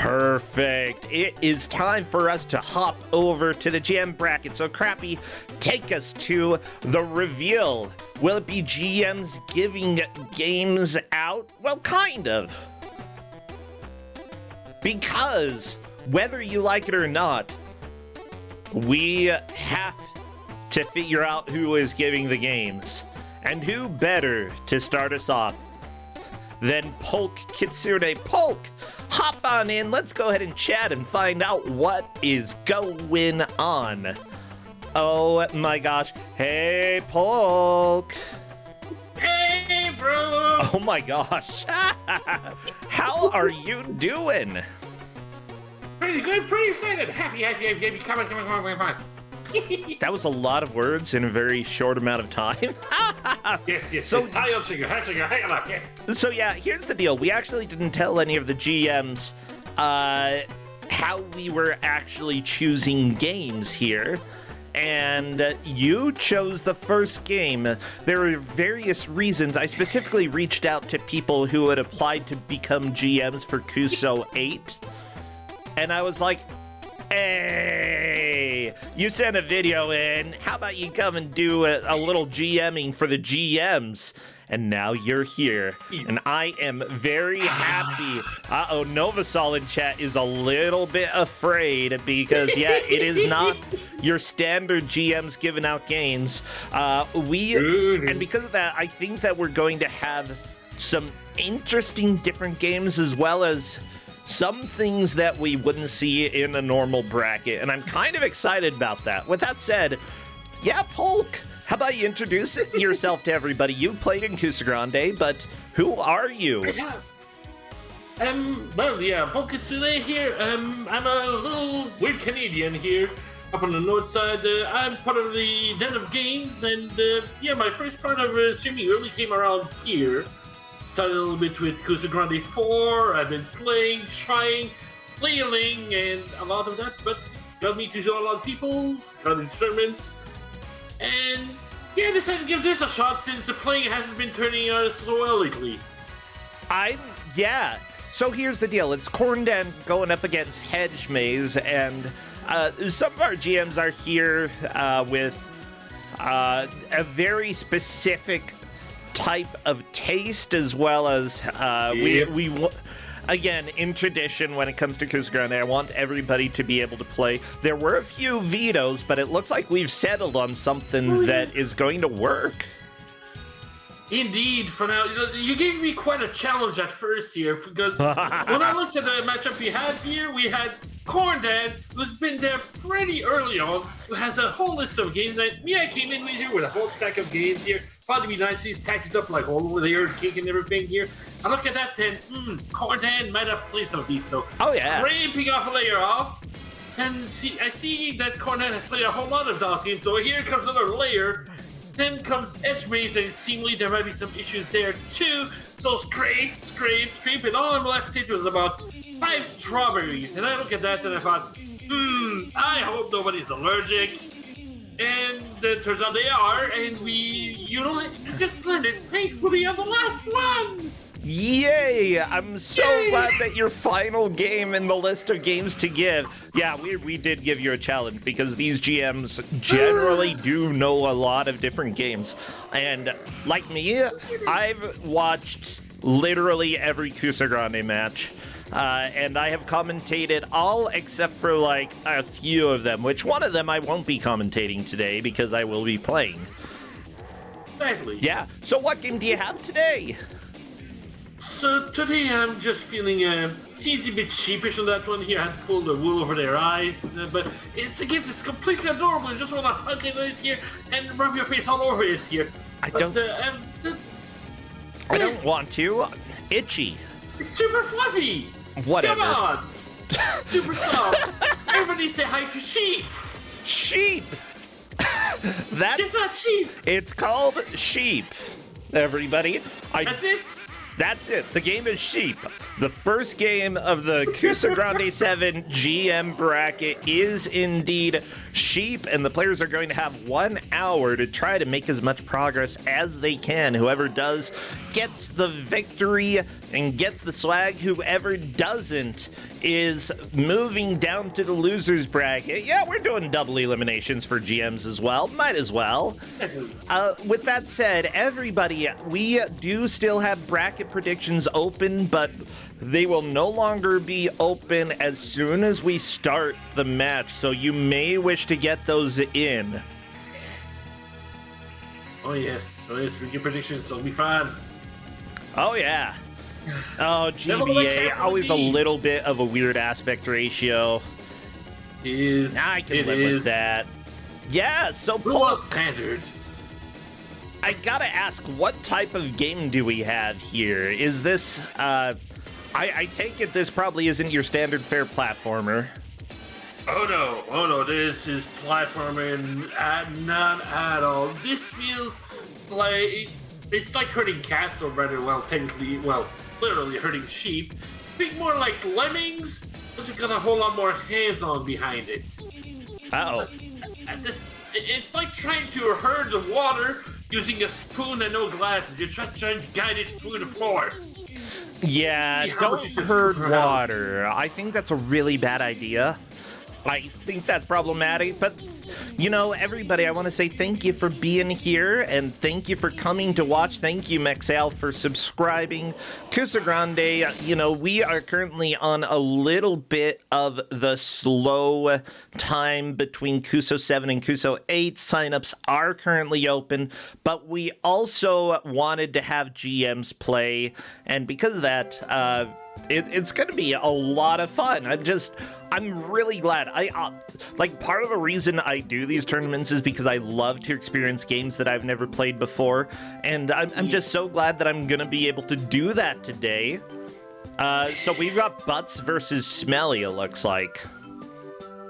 Perfect. It is time for us to hop over to the GM bracket. So, Crappy, take us to the reveal. Will it be GMs giving games out? Well, kind of. Because, whether you like it or not, we have to figure out who is giving the games. And who better to start us off than Kusog7ande. Polk, hop on in. Let's go ahead and chat and find out what is going on. Oh my gosh. Hey, Polk. Hey, bro. Oh my gosh. How are you doing? Pretty good, pretty excited. Happy. Come on. That was a lot of words in a very short amount of time. Yes. So- Hang on. So yeah, here's the deal. We actually didn't tell any of the GMs how we were actually choosing games here. And you chose the first game. There were various reasons. I specifically reached out to people who had applied to become GMs for Kusog7ande. And I was like, hey, you sent a video in. How about you come and do a little GMing for the GMs? And now you're here, and I am very happy. Novasol in chat is a little bit afraid because, yeah, it is not your standard GMs giving out games. And because of that, I think that we're going to have some interesting different games as well as some things that we wouldn't see in a normal bracket, and I'm kind of excited about that. With that said, yeah, Polk, how about you introduce yourself to everybody? You played in Kusog7ande, but who are you? Polk Kusog7ande here. I'm a little weird Canadian here, up on the north side. I'm part of the Den of Games, and my first part of streaming really came around here. Started a little bit with Kusog7ande 4. I've been playing, trying, flailing, and a lot of that, but got me to show a lot of people's, got in tournaments, and yeah, I decided to give this a shot since the playing hasn't been turning out so well lately. So here's the deal. It's Corndan going up against Hedge Maze, and some of our GMs are here with a very specific type of taste, as well as we again, in tradition, when it comes to Kusog7ande, I want everybody to be able to play. There were a few vetoes, but it looks like we've settled on something that is going to work. Indeed, for now, you gave me quite a challenge at first here, because when I looked at the matchup we had here, we had Corndan, who's been there pretty early on, who has a whole list of games. And I came in with here with a whole stack of games here. Thought it'd be nice to stack it up like all over the earth cake and everything here. I look at that and, Corndan might have played some of these, so scraping off a layer off. And I see that Corndan has played a whole lot of DOS games, so here comes another layer. Then comes Edge Maze, and seemingly there might be some issues there too. So scrape, and all I'm left with was about 5 strawberries. And I look at that and I thought, I hope nobody's allergic. And it turns out they are, and you just learned it thankfully on the last one. Yay! I'm so glad that your final game in the list of games to give. Yeah, we did give you a challenge because these GMs generally do know a lot of different games. And like me, I've watched literally every Kusog7ande match. And I have commentated all except for like a few of them, which one of them I won't be commentating today because I will be playing. Exactly. Yeah, so what game do you have today? So today I'm just feeling seems a bit sheepish on that one here. I had to pull the wool over their eyes, but it's a gift that's completely adorable. I just want to hug it here and rub your face all over it here. I don't want to. Itchy. It's super fluffy. Whatever. Come on. Super soft. Everybody say hi to sheep. Sheep. It's not sheep. It's called sheep. Everybody. That's it. That's it. The game is Sheep. The first game of the Kusog7ande 7 GM bracket is indeed Sheep, and the players are going to have 1 hour to try to make as much progress as they can. Whoever does gets the victory and gets the swag. Whoever doesn't is moving down to the losers bracket. Yeah, we're doing double eliminations for GMs as well. Might as well. With that said, everybody, we do still have bracket predictions open, but they will no longer be open as soon as we start the match, so you may wish to get those in. Oh yes, we get predictions, so it'll be fun. Oh yeah. Oh, GBA, always a little bit of a weird aspect ratio. I can live with that. Yeah, so Paul, standard. I gotta ask, what type of game do we have here? Is this, I take it this probably isn't your standard fare platformer. Oh no, this is platforming, not at all. This feels like, it's like herding cats, or rather, literally herding sheep. Think more like lemmings, but you've got a whole lot more hands-on behind it. Uh-oh. It's like trying to herd the water using a spoon and no glasses. You're just trying to guide it through the floor. Yeah, don't herd water. I think that's a really bad idea. I think that's problematic, but you know, everybody, I want to say thank you for being here, and thank you for coming to watch. Thank you, Mexal, for subscribing. Kusog7ande, you know, we are currently on a little bit of the slow time between Kusog7 and Kusog8. Signups are currently open, but we also wanted to have GMs play, and because of that, it's going to be a lot of fun. I'm really glad. Like, part of the reason I do these tournaments is because I love to experience games that I've never played before, and I'm just so glad that I'm going to be able to do that today. So we've got Butts versus Smelly, it looks like.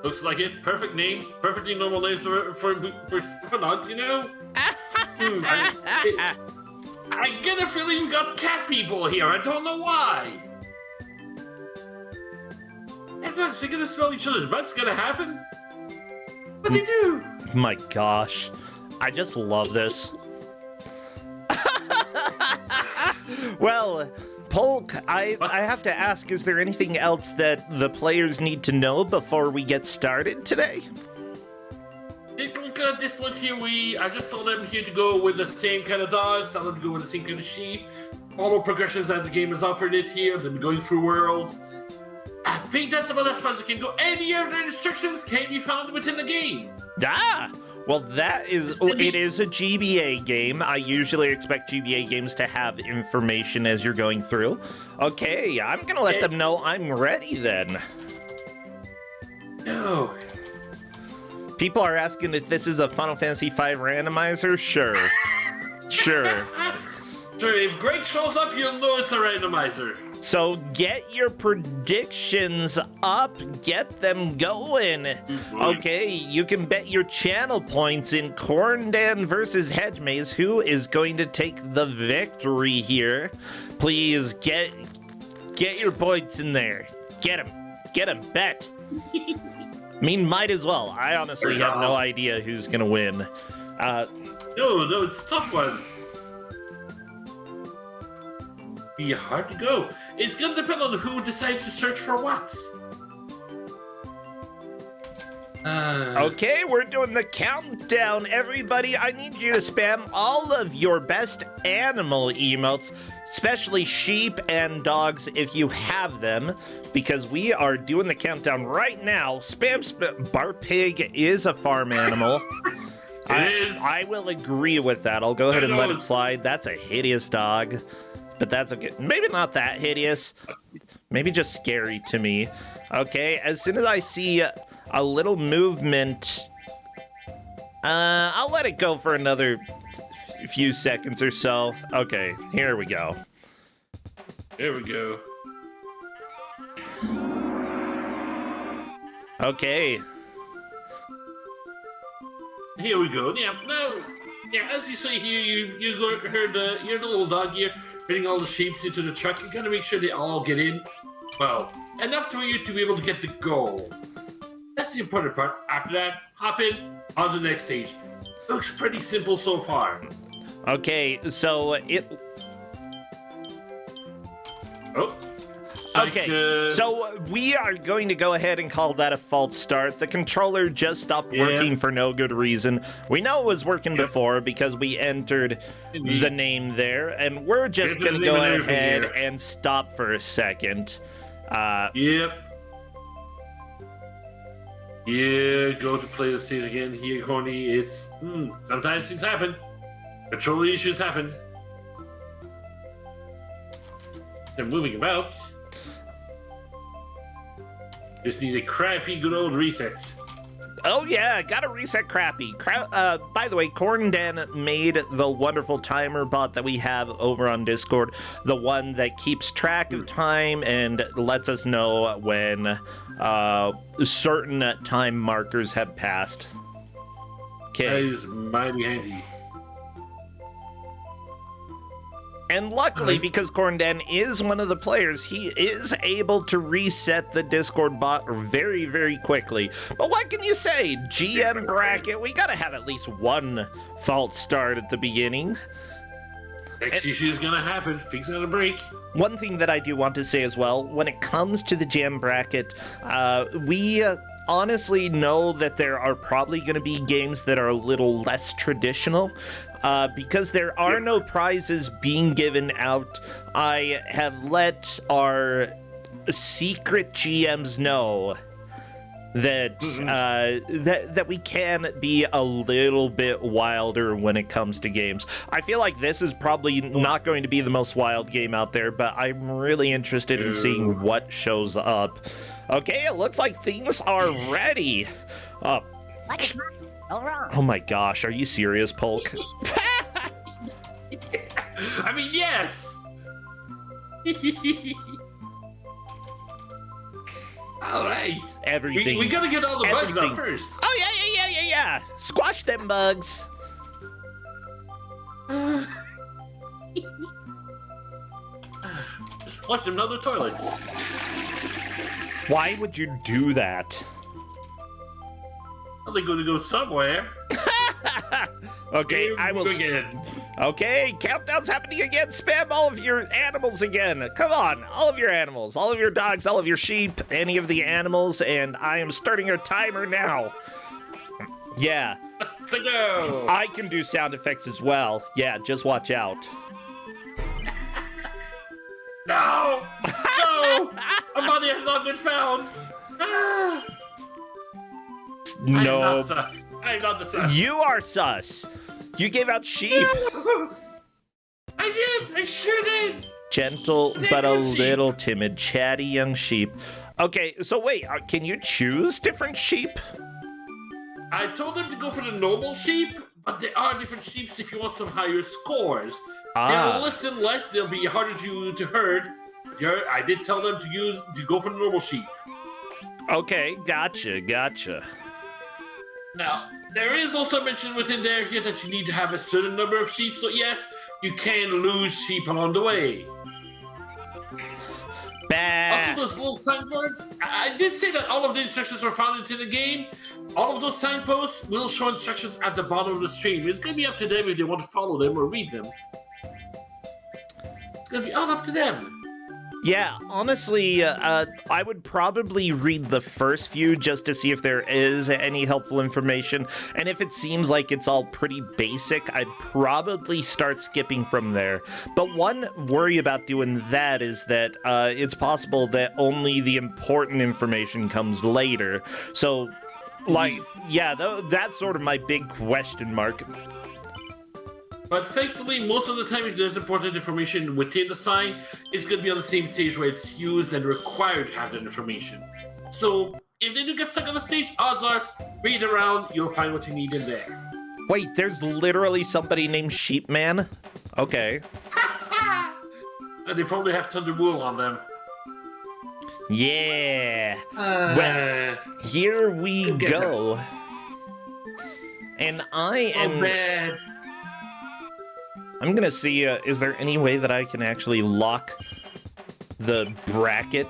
Looks like it. Perfect names. Perfectly normal names for dogs, you know? I get a feeling you've got cat people here. I don't know why. And look, they're gonna smell each other's butts. Gonna happen? What do they do? My gosh. I just love this. Well, Polk, I have to ask, is there anything else that the players need to know before we get started today? Look, at this point here, I just told them here to go with the same kind of dogs, tell them to go with the same kind of sheep, follow progressions as the game has offered it here, then going through worlds. I think that's about as far as we can go. Any other instructions can be found within the game. Well, it is a GBA game. I usually expect GBA games to have information as you're going through. Okay, I'm gonna let them know I'm ready then. No. People are asking if this is a Final Fantasy V randomizer. Sure. Sure, if Greg shows up, you'll know it's a randomizer. So get your predictions up, get them going. Mm-hmm. Okay, you can bet your channel points in Corndan versus Hedgemaze. Who is going to take the victory here? Please get your points in there. Get them, bet. I mean, might as well. I honestly have no idea who's gonna win. No, it's a tough one. Be hard to go. It's gonna depend on who decides to search for what. Okay, we're doing the countdown, everybody. I need you to spam all of your best animal emotes, especially sheep and dogs if you have them, because we are doing the countdown right now. Bart Pig is a farm animal. I will agree with that. I'll go ahead and let it slide. That's a hideous dog. But that's okay. Maybe not that hideous. Maybe just scary to me. Okay, as soon as I see a little movement, I'll let it go for another few seconds or so. Okay, here we go. There we go. Okay. Here we go. Yeah, as you say here, you're the little dog here. fitting all the sheep into the truck, you gotta make sure they all get in. Well, enough for you to be able to get the goal. That's the important part. After that, hop in on the next stage. Looks pretty simple so far. Okay, so it... Oh. Okay, so we are going to go ahead and call that a false start. The controller just stopped working for no good reason. We know it was working before because we entered the name there, and we're just going to go ahead and stop for a second. Yep. Yeah, go to play the stage again. Here, Corny, it's... sometimes things happen. Controller issues happen. They're moving about. Just need a crappy good old reset. Oh yeah, gotta reset crappy. By the way, Corndan made the wonderful timer bot that we have over on Discord, the one that keeps track of time and lets us know when certain time markers have passed. Okay. That is mighty handy. And luckily, because Corndan is one of the players, he is able to reset the Discord bot very, very quickly. But what can you say? GM bracket, we gotta have at least one false start at the beginning. Next issue is gonna happen. Things are gonna break. One thing that I do want to say as well, when it comes to the GM bracket, we honestly know that there are probably going to be games that are a little less traditional. Because there are no prizes being given out, I have let our secret GMs know that that we can be a little bit wilder when it comes to games. I feel like this is probably not going to be the most wild game out there, but I'm really interested in seeing what shows up. Okay, it looks like things are ready. Oh my gosh, are you serious, Polk? I mean, yes! Alright. Everything. We gotta get all the bugs out first. Oh, yeah. Squash them bugs. Just flush them down the toilet. Why would you do that? Well, they're gonna go somewhere. Okay, I will. Again. Okay, countdown's happening again. Spam all of your animals again. Come on, all of your animals, all of your dogs, all of your sheep, any of the animals, and I am starting your timer now. Yeah. Let's go. I can do sound effects as well. Yeah, just watch out. No! No! A body has not been found! No. I'm not sus. I'm not the sus. You are sus. You gave out sheep. I did! I sure did! Gentle but a little timid, chatty young sheep. Okay, so wait, can you choose different sheep? I told them to go for the normal sheep, but there are different sheeps if you want some higher scores. They'll listen less, they'll be harder to herd. I did tell them to go for the normal sheep. Okay, gotcha. Now, there is also mentioned within there here that you need to have a certain number of sheep, so yes, you can lose sheep along the way. Also, this little signboard, I did say that all of the instructions were found into the game. All of those signposts will show instructions at the bottom of the stream. It's going to be up to them if they want to follow them or read them. It's going to be all up to them. Yeah, honestly, I would probably read the first few just to see if there is any helpful information. And if it seems like it's all pretty basic, I'd probably start skipping from there. But one worry about doing that is that it's possible that only the important information comes later. So, like, yeah, that's sort of my big question mark. But thankfully, most of the time, if there's important information within the sign, it's going to be on the same stage where it's used and required to have that information. So, if they do get stuck on the stage, odds are, read around, you'll find what you need in there. Wait, there's literally somebody named Sheepman? Okay. And they probably have Thunder Wool on them. Yeah. Well, here we go. And I am... Oh, man. I'm gonna see, is there any way that I can actually lock the bracket?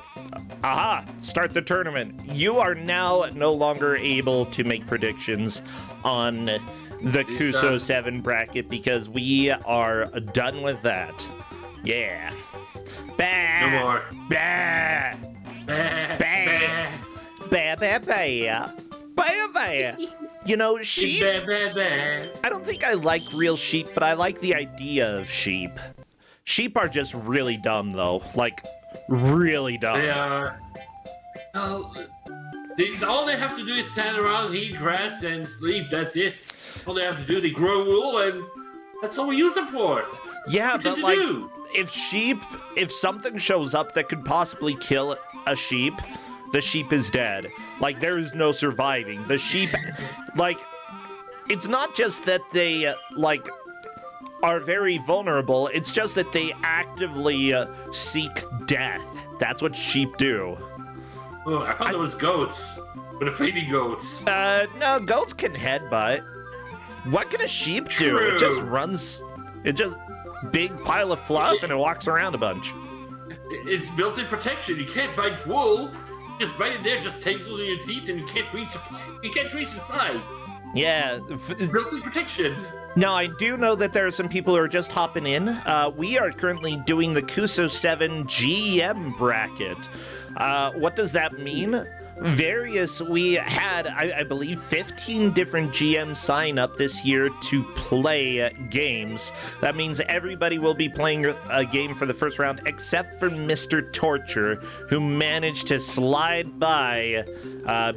Aha! Start the tournament. You are now no longer able to make predictions on the Kusog7 bracket because we are done with that. Yeah. Bah! No more. Bah! Bah, Bah! Bah, bah, bah. Bah, bah. You know, sheep, bah, bah, bah. I don't think I like real sheep, but I like the idea of sheep. Sheep are just really dumb, though. Like, really dumb. They are. All they have to do is stand around, eat grass, and sleep. That's it. All they have to do, they grow wool, and that's all we use them for. Yeah, What but did like, you do? if something shows up that could possibly kill a sheep, the sheep is dead. Like, there is no surviving. The sheep, like, it's not just that they, like, are very vulnerable, it's just that they actively seek death. That's what sheep do. Oh, I thought it was goats. But afraid goats. No, goats can headbutt. What can a sheep do? True. It just runs, it just, big pile of fluff and it walks around a bunch. It's built-in protection. You can't bite wool. Just bite it there, just tangles in your teeth, and you can't reach. You can't reach inside. Yeah. It's built-in protection. Now, I do know that there are some people who are just hopping in. We are currently doing the Kusog7 GM bracket. What does that mean? We had, I believe, 15 different GMs sign up this year to play games. That means everybody will be playing a game for the first round, except for Mr. Torture, who managed to slide by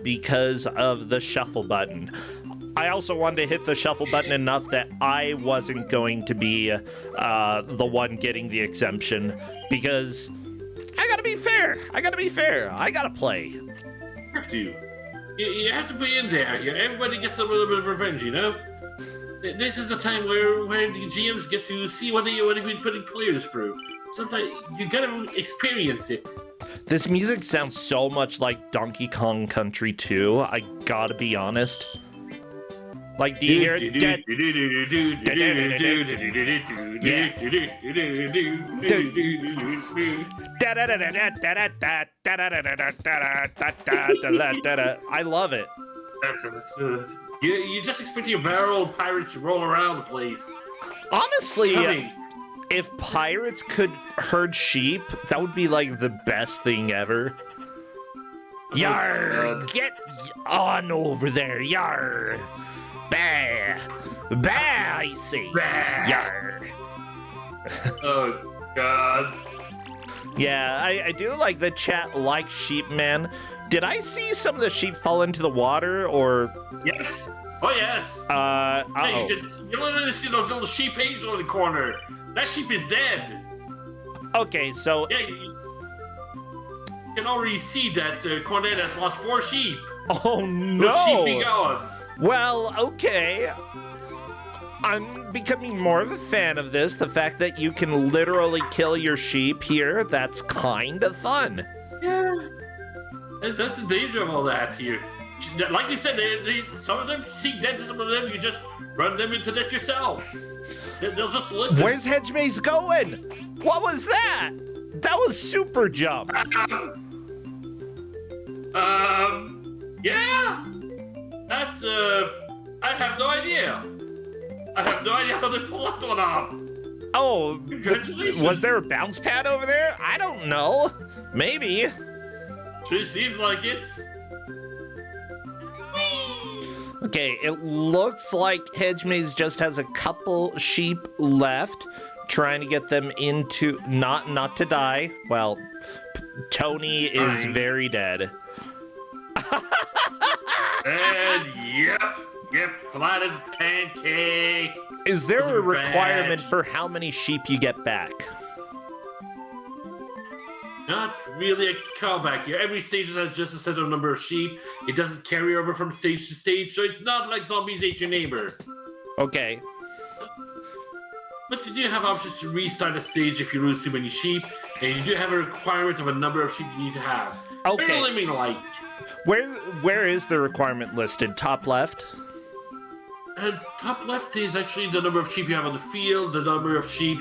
because of the shuffle button. I also wanted to hit the shuffle button enough that I wasn't going to be the one getting the exemption, because I gotta be fair. I gotta play. Have to. You have to be in there. Everybody gets a little bit of revenge, you know? This is the time where the GMs get to see what they've been putting players through. Sometimes you gotta experience it. This music sounds so much like Donkey Kong Country 2, I gotta be honest. Like, do you hear it? I love it. You just expect your barrel pirates to roll around the place. Honestly, if pirates could herd sheep, that would be like the best thing ever. Yar! Get on over there, yar! Bah! Bah, I say! Yar! Oh, God. Yeah, I do like the chat like sheep, man. Did I see some of the sheep fall into the water, or...? Yes! Oh, yes! Uh-oh. Hey, you literally see those little sheep angel in the corner. That sheep is dead. Okay, so... Yeah, you can already see that Cornet has lost 4 sheep. Oh, no! Those sheep be gone. Well, okay. I'm becoming more of a fan of this. The fact that you can literally kill your sheep here, that's kind of fun. Yeah. That's the danger of all that here. Like you said, some of them seek death, some of them you just run them into death yourself. They'll just listen. Where's Hedgemaze going? What was that? That was super jump. Yeah. That's, I have no idea. I have no idea how they pull that one off. Oh, Congratulations. Was there a bounce pad over there? I don't know. Maybe. Sure seems like it. Okay, it looks like Hedgemaze just has a couple sheep left, trying to get them into not to die. Well, Tony is very dead. And yep, flat as a pancake. Is there Those a are requirement bad. for how many sheep you get back? Not really a callback here. Every stage has just a set number of sheep. It doesn't carry over from stage to stage, so it's not like Zombies Ate Your Neighbor. Okay. But you do have options to restart a stage if you lose too many sheep, and you do have a requirement of a number of sheep you need to have. Okay. Very limiting, like. Where is the requirement listed? Top left? And top left is actually the number of sheep you have on the field, the number of sheep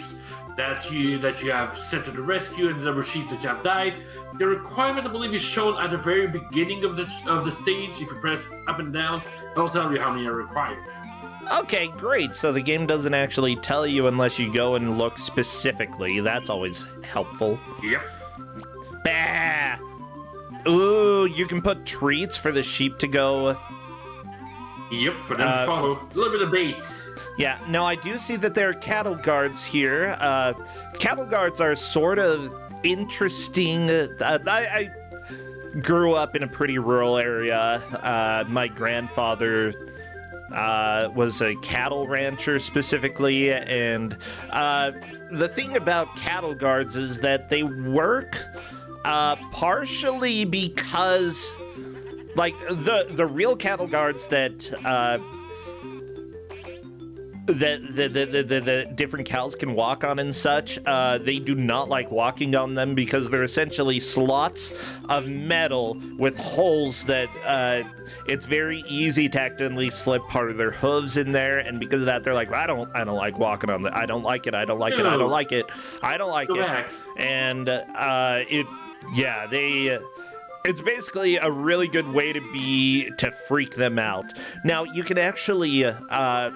that you have sent to the rescue, and the number of sheep that you have died. The requirement, I believe, is shown at the very beginning of the stage. If you press up and down, it'll tell you how many are required. Okay, great. So the game doesn't actually tell you unless you go and look specifically. That's always helpful. Yep. Bah! Ooh, you can put treats for the sheep to go. Yep, for them to follow. A little bit of baits. Yeah, no, I do see that there are cattle guards here. Cattle guards are sort of interesting. I grew up in a pretty rural area. My grandfather was a cattle rancher specifically, and the thing about cattle guards is that they work partially because, like, the real cattle guards that the different cows can walk on and such, they do not like walking on them because they're essentially slots of metal with holes that it's very easy to accidentally slip part of their hooves in there, and because of that they're like, I don't like walking on that. I don't like it. I don't like it. I don't like it. I don't like it. And it's basically a really good way to freak them out. Now, you can actually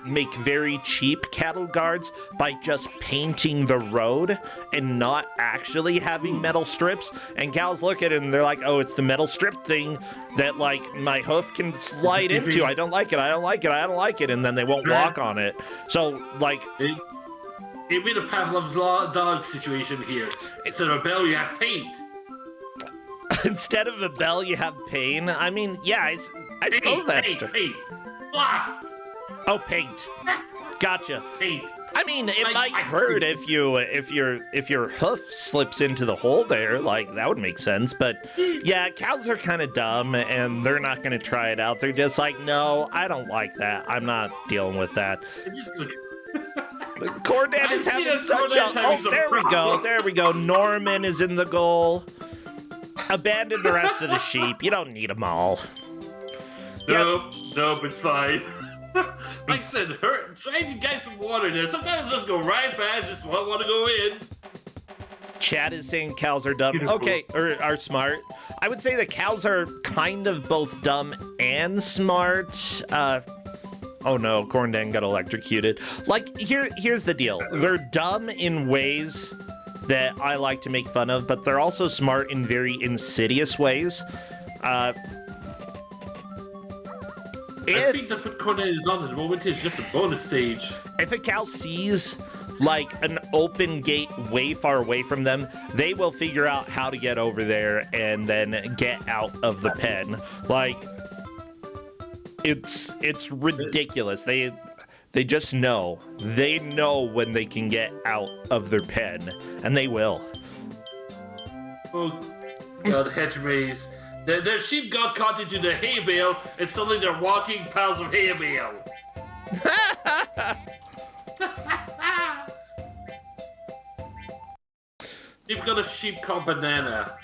make very cheap cattle guards by just painting the road and not actually having metal strips. And cows look at it and they're like, oh, it's the metal strip thing that, like, my hoof can slide into. I don't like it. I don't like it. I don't like it. And then they won't walk on it. So, like... It'd be the Pavlov's dog situation here. Instead of a bell, you have paint. Instead of a bell, you have pain. I mean, yeah, I suppose that's true. Paint. Blah. Oh, paint. Gotcha. Paint. I mean, it might hurt if your hoof slips into the hole there. Like, that would make sense. But yeah, cows are kind of dumb, and they're not going to try it out. They're just like, no, I don't like that. I'm not dealing with that. Cordan is having such a... Oh, there we go. Norman is in the goal. Abandon the rest of the sheep. You don't need them all. Nope, it's fine. Like I said, try to get some water there. Sometimes just go right past, just want to go in. Chad is saying cows are dumb. Beautiful. Okay, or are smart. I would say that cows are kind of both dumb and smart. Oh no, Corndan got electrocuted. Like, here's the deal. They're dumb in ways that I like to make fun of, but they're also smart in very insidious ways. I think that's what Corndan is on at the moment. Is just a bonus stage. If a cow sees, like, an open gate way far away from them, they will figure out how to get over there and then get out of the pen. Like, it's ridiculous. They just know. They know when they can get out of their pen, and they will. Oh, God, hedge maze. Their sheep got caught into the hay bale, and suddenly they're walking piles of hay bale. You've got a sheep called Banana.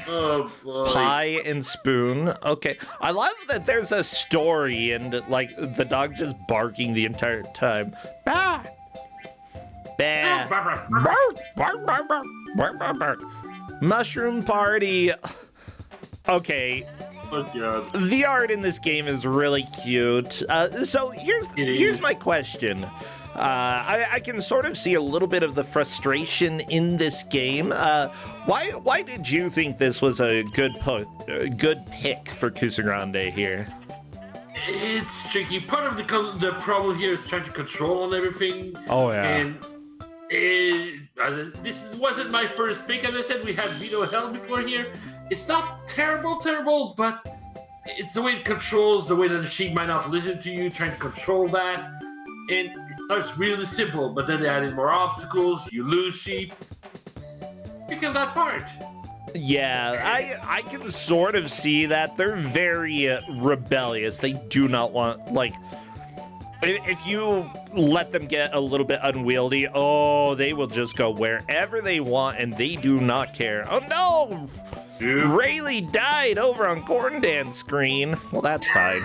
Oh, boy. Pie and Spoon. Okay. I love that there's a story and, like, the dog just barking the entire time. Bah! Bah! Mushroom Party. Okay. Oh, God. The art in this game is really cute. So here's my question. I can sort of see a little bit of the frustration in this game. Why did you think this was a good pick for Kusog7ande here? It's tricky. Part of the problem here is trying to control on everything. Oh yeah. And this wasn't my first pick. As I said, we had Veto Hell before here. It's not terrible, but it's the way it controls, the way that the sheep might not listen to you, trying to control that. And it starts really simple, but then they add in more obstacles, you lose sheep. Pick up that part. Yeah, I can sort of see that. They're very rebellious. They do not want, like, if you let them get a little bit unwieldy, oh, they will just go wherever they want, and they do not care. Oh, no! Dude. Rayleigh died over on Corndan's screen. Well, that's fine.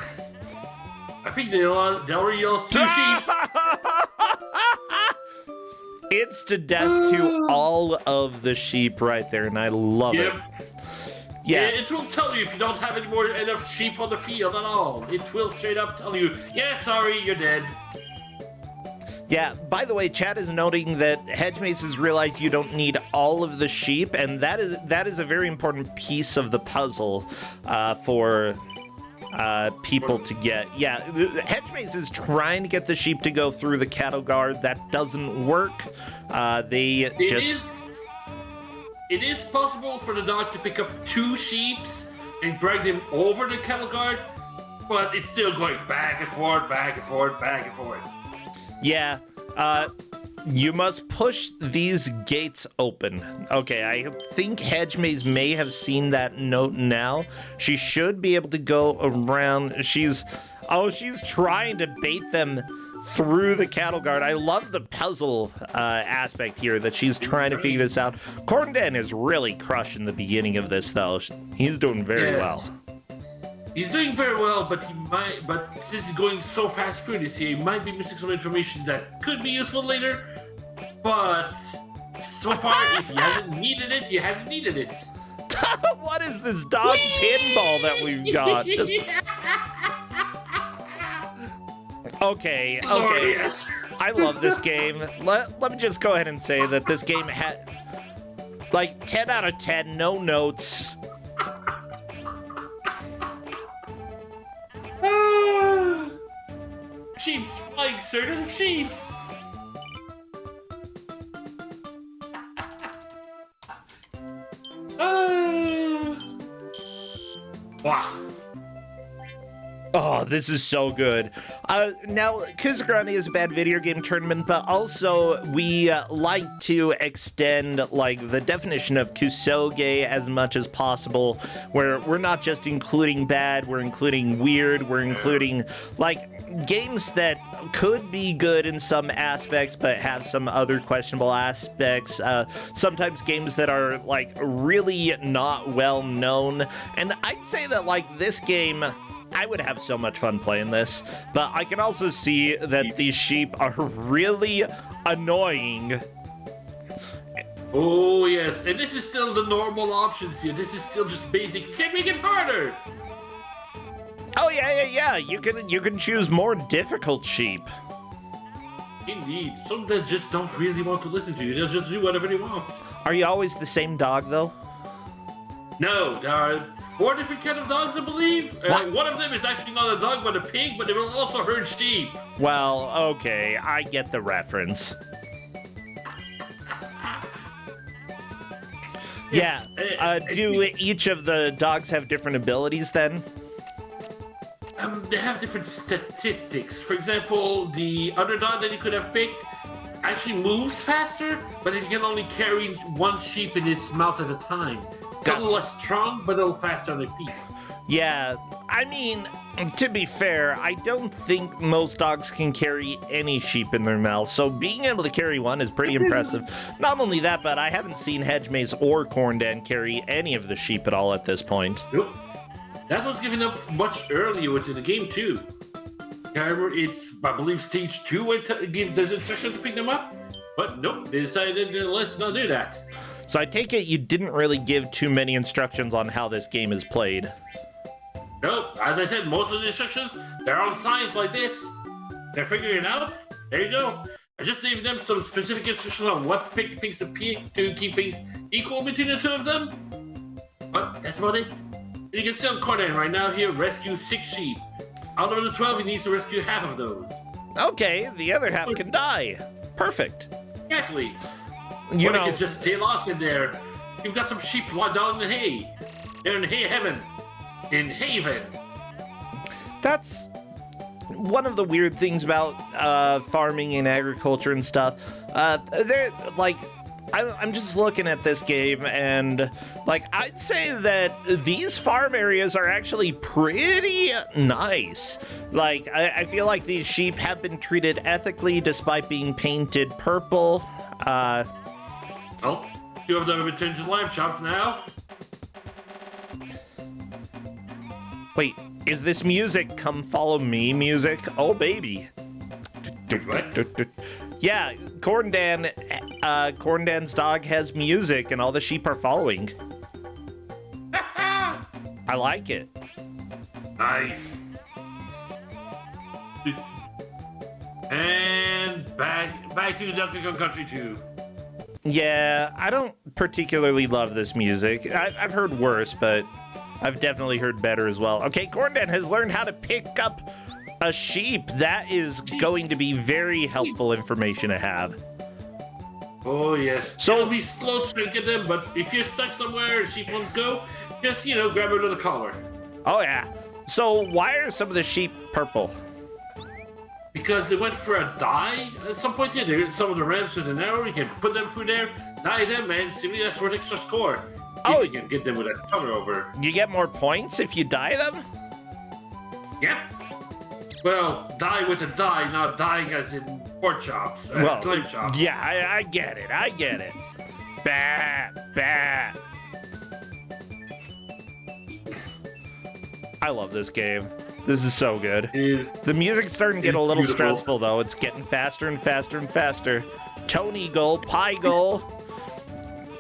I think they already lost 2 sheep. Insta death to all of the sheep right there, and I love it. Yeah. It will tell you if you don't have any more enough sheep on the field at all. It will straight up tell you, yeah, sorry, you're dead. Yeah, by the way, Chad is noting that hedge mazes realize you don't need all of the sheep, and that is a very important piece of the puzzle for people to get. Yeah, hedge maze is trying to get the sheep to go through the cattle guard. That doesn't work. It is possible for the dog to pick up 2 sheeps and drag them over the cattle guard, but it's still going back and forth, back and forth, back and forth. Yeah, you must push these gates open. Okay, I think Hedge Maze may have seen that note now. She should be able to go around. She's trying to bait them through the cattle guard. I love the puzzle aspect here that she's trying to figure this out. Cornden is really crushing the beginning of this, though. He's doing very well. He's doing very well, but since he's going so fast through this, he might be missing some information that could be useful later. But so far, if he hasn't needed it, he hasn't needed it. What is this dog pinball that we've got? Okay. I love this game. Let me just go ahead and say that this game had like 10 out of 10, no notes. Sheep's flying circus of sheeps. Wow. Oh, this is so good. Now, Kusog7ande is a bad video game tournament, but also we like to extend like the definition of Kusoge as much as possible, where we're not just including bad, we're including weird, we're including like games that could be good in some aspects, but have some other questionable aspects. Sometimes games that are like really not well known. And I'd say that like this game, I would have so much fun playing this, but I can also see that these sheep are really annoying. Oh yes, and this is still the normal options here. This is still just basic. You can't make it harder. Oh yeah. You can choose more difficult sheep. Indeed, some that just don't really want to listen to you. They'll just do whatever they want. Are you always the same dog though? No, there are 4 different kind of dogs, I believe. One of them is actually not a dog, but a pig, but they will also herd sheep. Well, okay, I get the reference. Yes. Yeah. Do each of the dogs have different abilities then? They have different statistics. For example, the other dog that you could have picked actually moves faster, but it can only carry 1 sheep in its mouth at a time. It's a little less strong, but a little faster on the feet. Yeah, I mean, to be fair, I don't think most dogs can carry any sheep in their mouth, so being able to carry 1 is pretty impressive. Not only that, but I haven't seen Hedge Maze or Cornden carry any of the sheep at all at this point. Nope. That was given up much earlier into the game, too. However, it's, I believe, stage 2 where it gives those instructions to pick them up. But nope, they decided let's not do that. So I take it you didn't really give too many instructions on how this game is played. Nope, as I said, most of the instructions, they're on signs like this. They're figuring it out. There you go. I just gave them some specific instructions on what pick things to pick to keep things equal between the 2 of them. But that's about it. You can see on Cornden right now here, rescue 6 sheep. Out of the 12, he needs to rescue half of those. Okay, the other half can die. Perfect. Exactly. You know, could just stay lost in there. You've got some sheep lying down in the hay. They're in hay heaven. In haven. That's one of the weird things about farming and agriculture and stuff. They're like, I'm just looking at this game, and like I'd say that these farm areas are actually pretty nice. Like I feel like these sheep have been treated ethically despite being painted purple. Well, 2 of them have been turned into lamb chops now. Wait, Is this music Come Follow Me music? Oh, baby. What? Yeah, Corn Dan's dog has music and all the sheep are following. I like it. Nice. And back to Donkey Kong Country 2. Yeah, I don't particularly love this music. I've heard worse, but I've definitely heard better as well. Okay, Corn Dan has learned how to pick up a sheep. That is going to be very helpful information to have. Oh, yes. So- It'll be slow to get them, but if you're stuck somewhere and sheep won't go, just, grab her to the collar. Oh, yeah. So why are some of the sheep purple? Because they went for a dye at some point here. Some of the ramps are narrow. You can put them through there, dye them, and see me, that's worth extra score. Oh, If you can get them with a color over. You get more points if you dye them? Yeah. Well, dye with a dye, not dyeing as in pork chops, clay chops. Yeah, I get it. I get it. Bah, bah. I love this game. This is so good. The music's starting to get a little beautiful. stressful, though. It's getting faster and faster and faster. Tony goal, pie goal.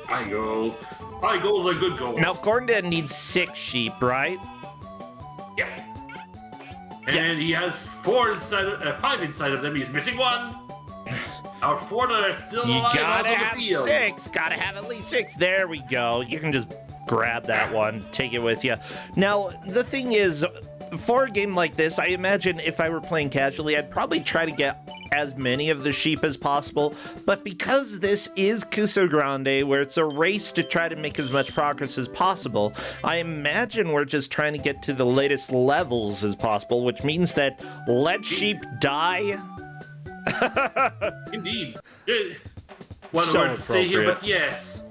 Pie goal. Pie goals are good goals. Now, Corn Dan needs 6 sheep, right? Yeah. And he has 5 inside of them. He's missing 1. Our 4 that are still You alive gotta out on the have field. 6. Gotta have at least 6. There we go. You can just grab that one, take it with you. Now, the thing is, for a game like this, I imagine if I were playing casually, I'd probably try to get as many of the sheep as possible. But because this is Kusog7ande, where it's a race to try to make as much progress as possible, I imagine we're just trying to get to the latest levels as possible, which means that let sheep die. Indeed. One So word to say here, appropriate. but yes.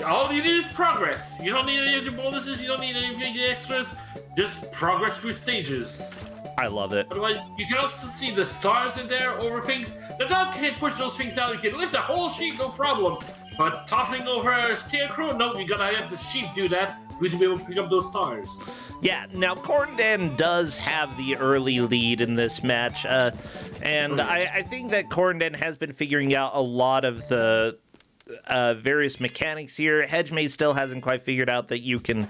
All you need is progress. You don't need any of the bonuses. You don't need any of the extras. Just progress through stages. I love it. Otherwise, you can also see the stars in there over things. The dog can't push those things down. You can lift a whole sheep, no problem. But toppling over a scarecrow, no, you gotta have the sheep do that for you to be able to pick up those stars. Yeah, now Corn Dan does have the early lead in this match, and I think that Corn Dan has been figuring out a lot of the various mechanics here. Hedgemay still hasn't quite figured out that you can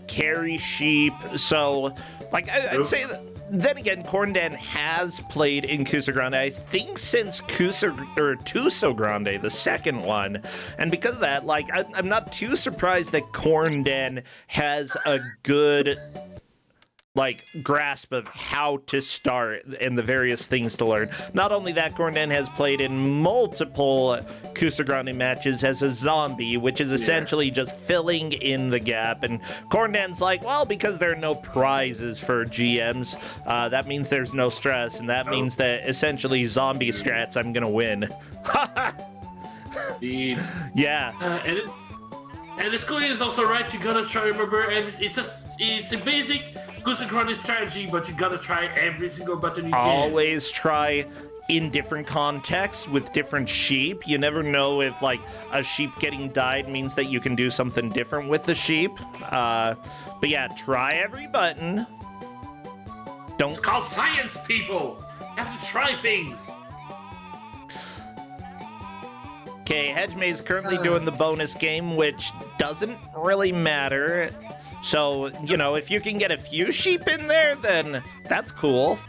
carry sheep, so like I'd say that. Then again, Corn Dan has played in Kusog7ande, I think since Tusogrande, the second one. And because of that, like, I'm not too surprised that Corn Dan has a good, like, grasp of how to start and the various things to learn. Not only that, Corn Dan has played in multiple Kusog7ande matches as a zombie, which is essentially just filling in the gap. And Corn Dan's like, well, because there are no prizes for GMs, that means there's no stress, and that means that essentially zombie strats, I'm gonna win. Indeed. Yeah. And the school is also right. You gotta try to remember. It's a basic Kusog7ande strategy, but you gotta try every single button you can. Always try in different contexts with different sheep. You never know if, like, a sheep getting dyed means that you can do something different with the sheep. But yeah, try every button. It's called science, people. You have to try things. Okay, Hedgemay is currently doing the bonus game, which doesn't really matter. So, you know, if you can get a few sheep in there, then that's cool.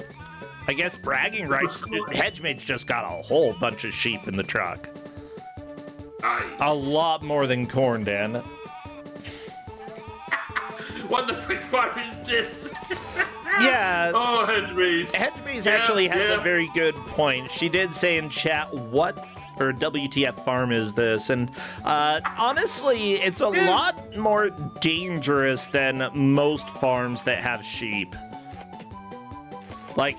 I guess bragging rights, Hedgemay's just got a whole bunch of sheep in the truck. Nice. A lot more than Corn Dan. What the frick farm is this? Yeah. Oh, Hedgemay's. Hedgemay's actually has a very good point. She did say in chat, what or WTF farm is this? And honestly, it's a lot more dangerous than most farms that have sheep. Like,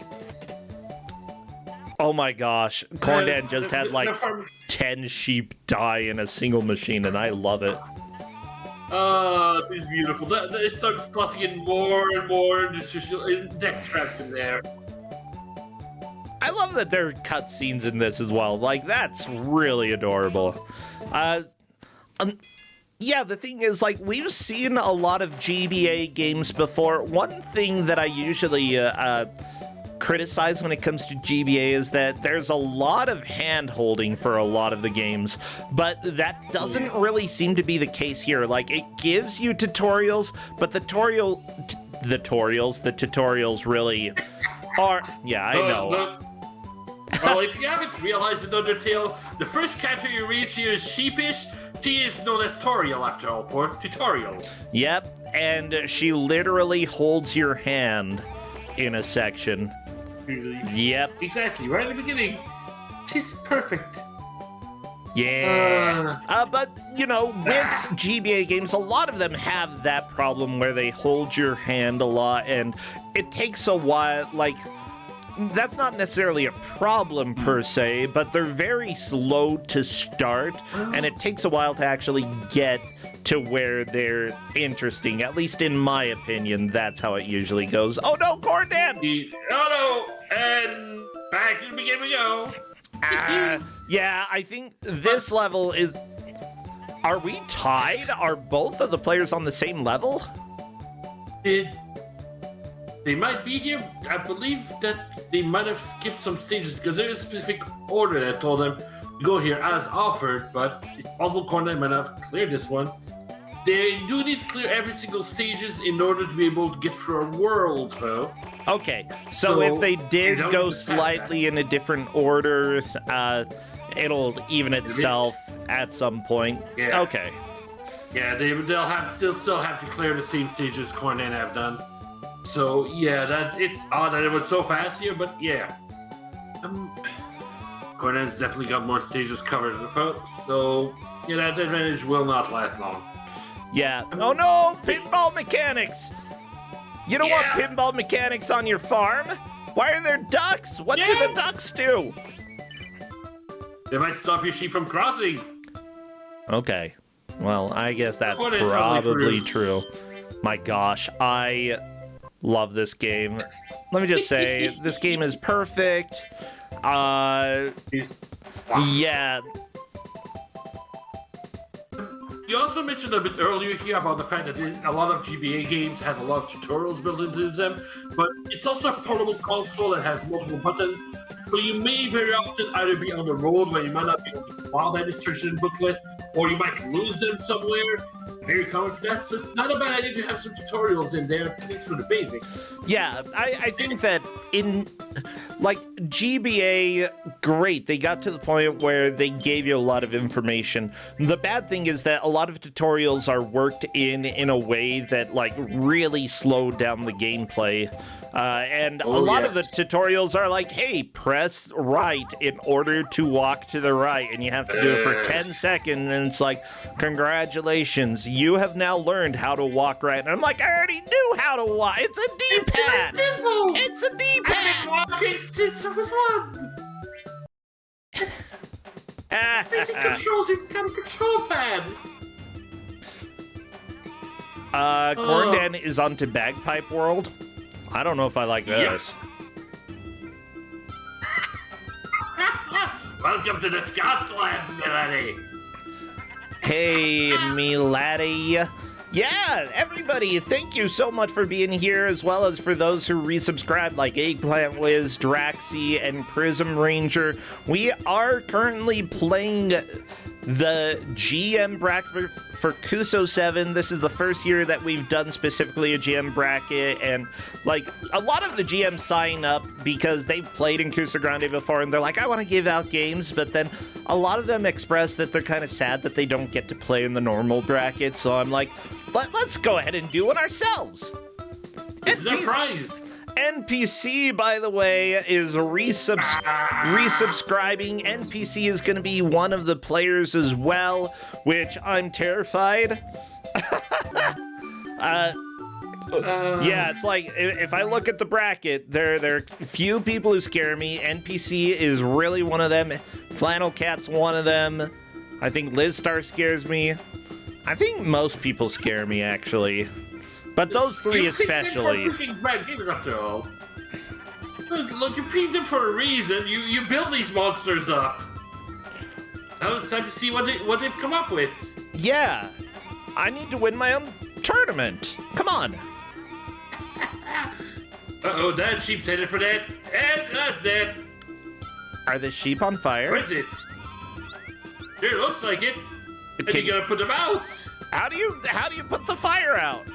oh my gosh, Corn Dan just had like 10 sheep die in a single machine, and I love it. It's beautiful. They start tossing in more and more death traps in there. I love that there are cutscenes in this as well. Like, that's really adorable. Yeah, the thing is, like, we've seen a lot of GBA games before. One thing that I usually criticize when it comes to GBA is that there's a lot of hand-holding for a lot of the games, but that doesn't really seem to be the case here. Like, it gives you tutorials, but the tutorials really are... Yeah, I know. Well, if you haven't realized in Undertale, the first character you reach here is Sheepish. She is known as Toriel, after all, for tutorial. Yep, and she literally holds your hand in a section. Yep. Exactly, right at the beginning. She's perfect. Yeah. But, you know, with GBA games, a lot of them have that problem where they hold your hand a lot, and it takes a while, like... That's not necessarily a problem per se, but they're very slow to start, and it takes a while to actually get to where they're interesting. At least in my opinion, that's how it usually goes. Oh no, Cordan! Oh no! And back to the beginning we go. Yeah, I think this level is... Are we tied? Are both of the players on the same level? They might be here. I believe that they might have skipped some stages because there is a specific order that told them to go here as offered, but it's possible Cornet might not have cleared this one. They do need to clear every single stages in order to be able to get through a world, though. Okay, so if they did go slightly in a different order, it'll even itself at some point. Yeah. Okay. Yeah, they'll still have to clear the same stages Cornet have done. So yeah, it's odd that it was so fast here, but yeah. Cornet's definitely got more stages covered than the folks, so yeah, that advantage will not last long. Yeah. Oh no, pinball mechanics! You don't want pinball mechanics on your farm? Why are there ducks? What do the ducks do? They might stop your sheep from crossing. Okay. Well, I guess that's probably true. My gosh, I love this game. Let me just say, this game is perfect. Yeah. You also mentioned a bit earlier here about the fact that a lot of GBA games had a lot of tutorials built into them, but it's also a portable console that has multiple buttons, so you may very often either be on the road where you might not be able to follow that instruction booklet, or you might lose them somewhere. Very common for that, so it's not a bad idea to have some tutorials in there to teach some of the basics. Yeah, I think that in, like, GBA, great, they got to the point where they gave you a lot of information. The bad thing is that a lot of tutorials are worked in a way that, like, really slowed down the gameplay. And a lot of the tutorials are like, hey, press right in order to walk to the right, and you have to do it for 10 seconds, and it's like, congratulations, you have now learned how to walk right. And I'm like, I already knew how to walk. It's a D-pad. It's so simple. It's a D-pad. I've been walking since I was one. It's basic controls. You've got a control pad. Corndan is onto Bagpipe World. I don't know if I like this. Welcome to the Scotslands, milady. Hey, me laddie. Yeah, everybody, thank you so much for being here, as well as for those who resubscribed, like Eggplant Wiz, Draxy, and Prism Ranger. We are currently playing the GM bracket for Kusog7. This is the first year that we've done specifically a GM bracket, and like a lot of the GMs sign up because they've played in Kusog7ande before, and they're like, I want to give out games, but then a lot of them express that they're kind of sad that they don't get to play in the normal bracket. So I'm like, let's go ahead and do one ourselves. It's a prize. NPC, by the way, is resubscribing. NPC is going to be one of the players as well, which I'm terrified. Yeah, it's like, if I look at the bracket, there are few people who scare me. NPC is really one of them. Flannel Cat's one of them. I think Liz Star scares me. I think most people scare me, actually. But those three especially. Look, you picked them for a reason. You build these monsters up. Now it's time to see what they've come up with. Yeah. I need to win my own tournament. Come on. Uh-oh, that sheep's headed for that. And that's that. Are the sheep on fire? Where is it? Here, looks like it. And you gotta put them out. How do you put the fire out?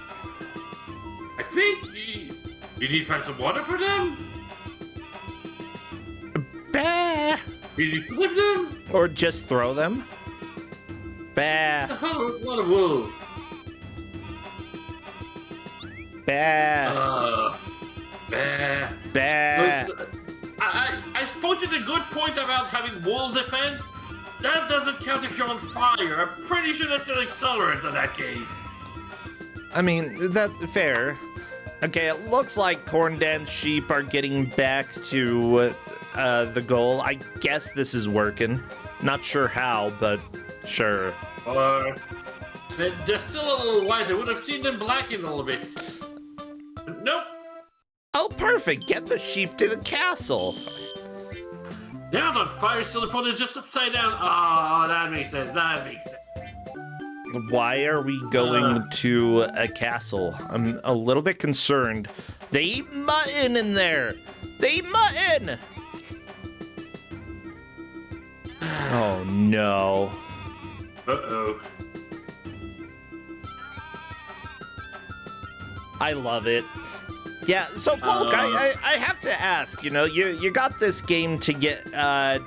I think you need to find some water for them. Bah. You need to flip them. Or just throw them. Bah. Oh, a lot of wool. Bah. Bah. Bah. I spoke to the good point about having wool defense. That doesn't count if you're on fire. I'm pretty sure that's an accelerant in that case. I mean, that's fair. Okay, it looks like Corndan's sheep are getting back to the goal. I guess this is working. Not sure how, but sure. They're still a little white. I would have seen them blacken a little bit. Nope. Oh, perfect. Get the sheep to the castle. They're not on fire, so they're probably just upside down. Oh, that makes sense. Why are we going to a castle? I'm a little bit concerned. They eat mutton in there. They eat mutton. Oh, no. Uh-oh. I love it. Yeah, so Polk, I have to ask, you got this game to get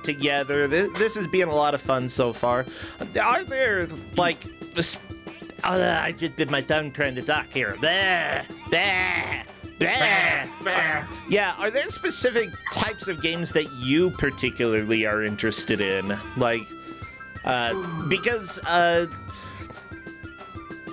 together. This is being a lot of fun so far. Are there, like, I just bit my tongue trying to talk here. Bah, bah, bah, bah. Yeah, are there specific types of games that you particularly are interested in? Like, because,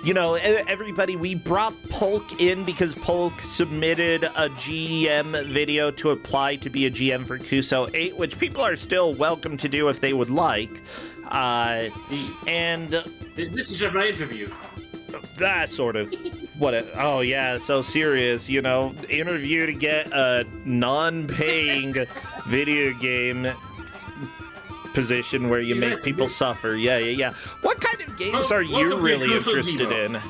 everybody, we brought Polk in because Polk submitted a GM video to apply to be a GM for Kusog7ande, which people are still welcome to do if they would like. And this is just my interview. Sort of. Oh yeah, so serious, interview to get a non-paying video game position where you make people suffer. Yeah. What kind of games are you really interested in?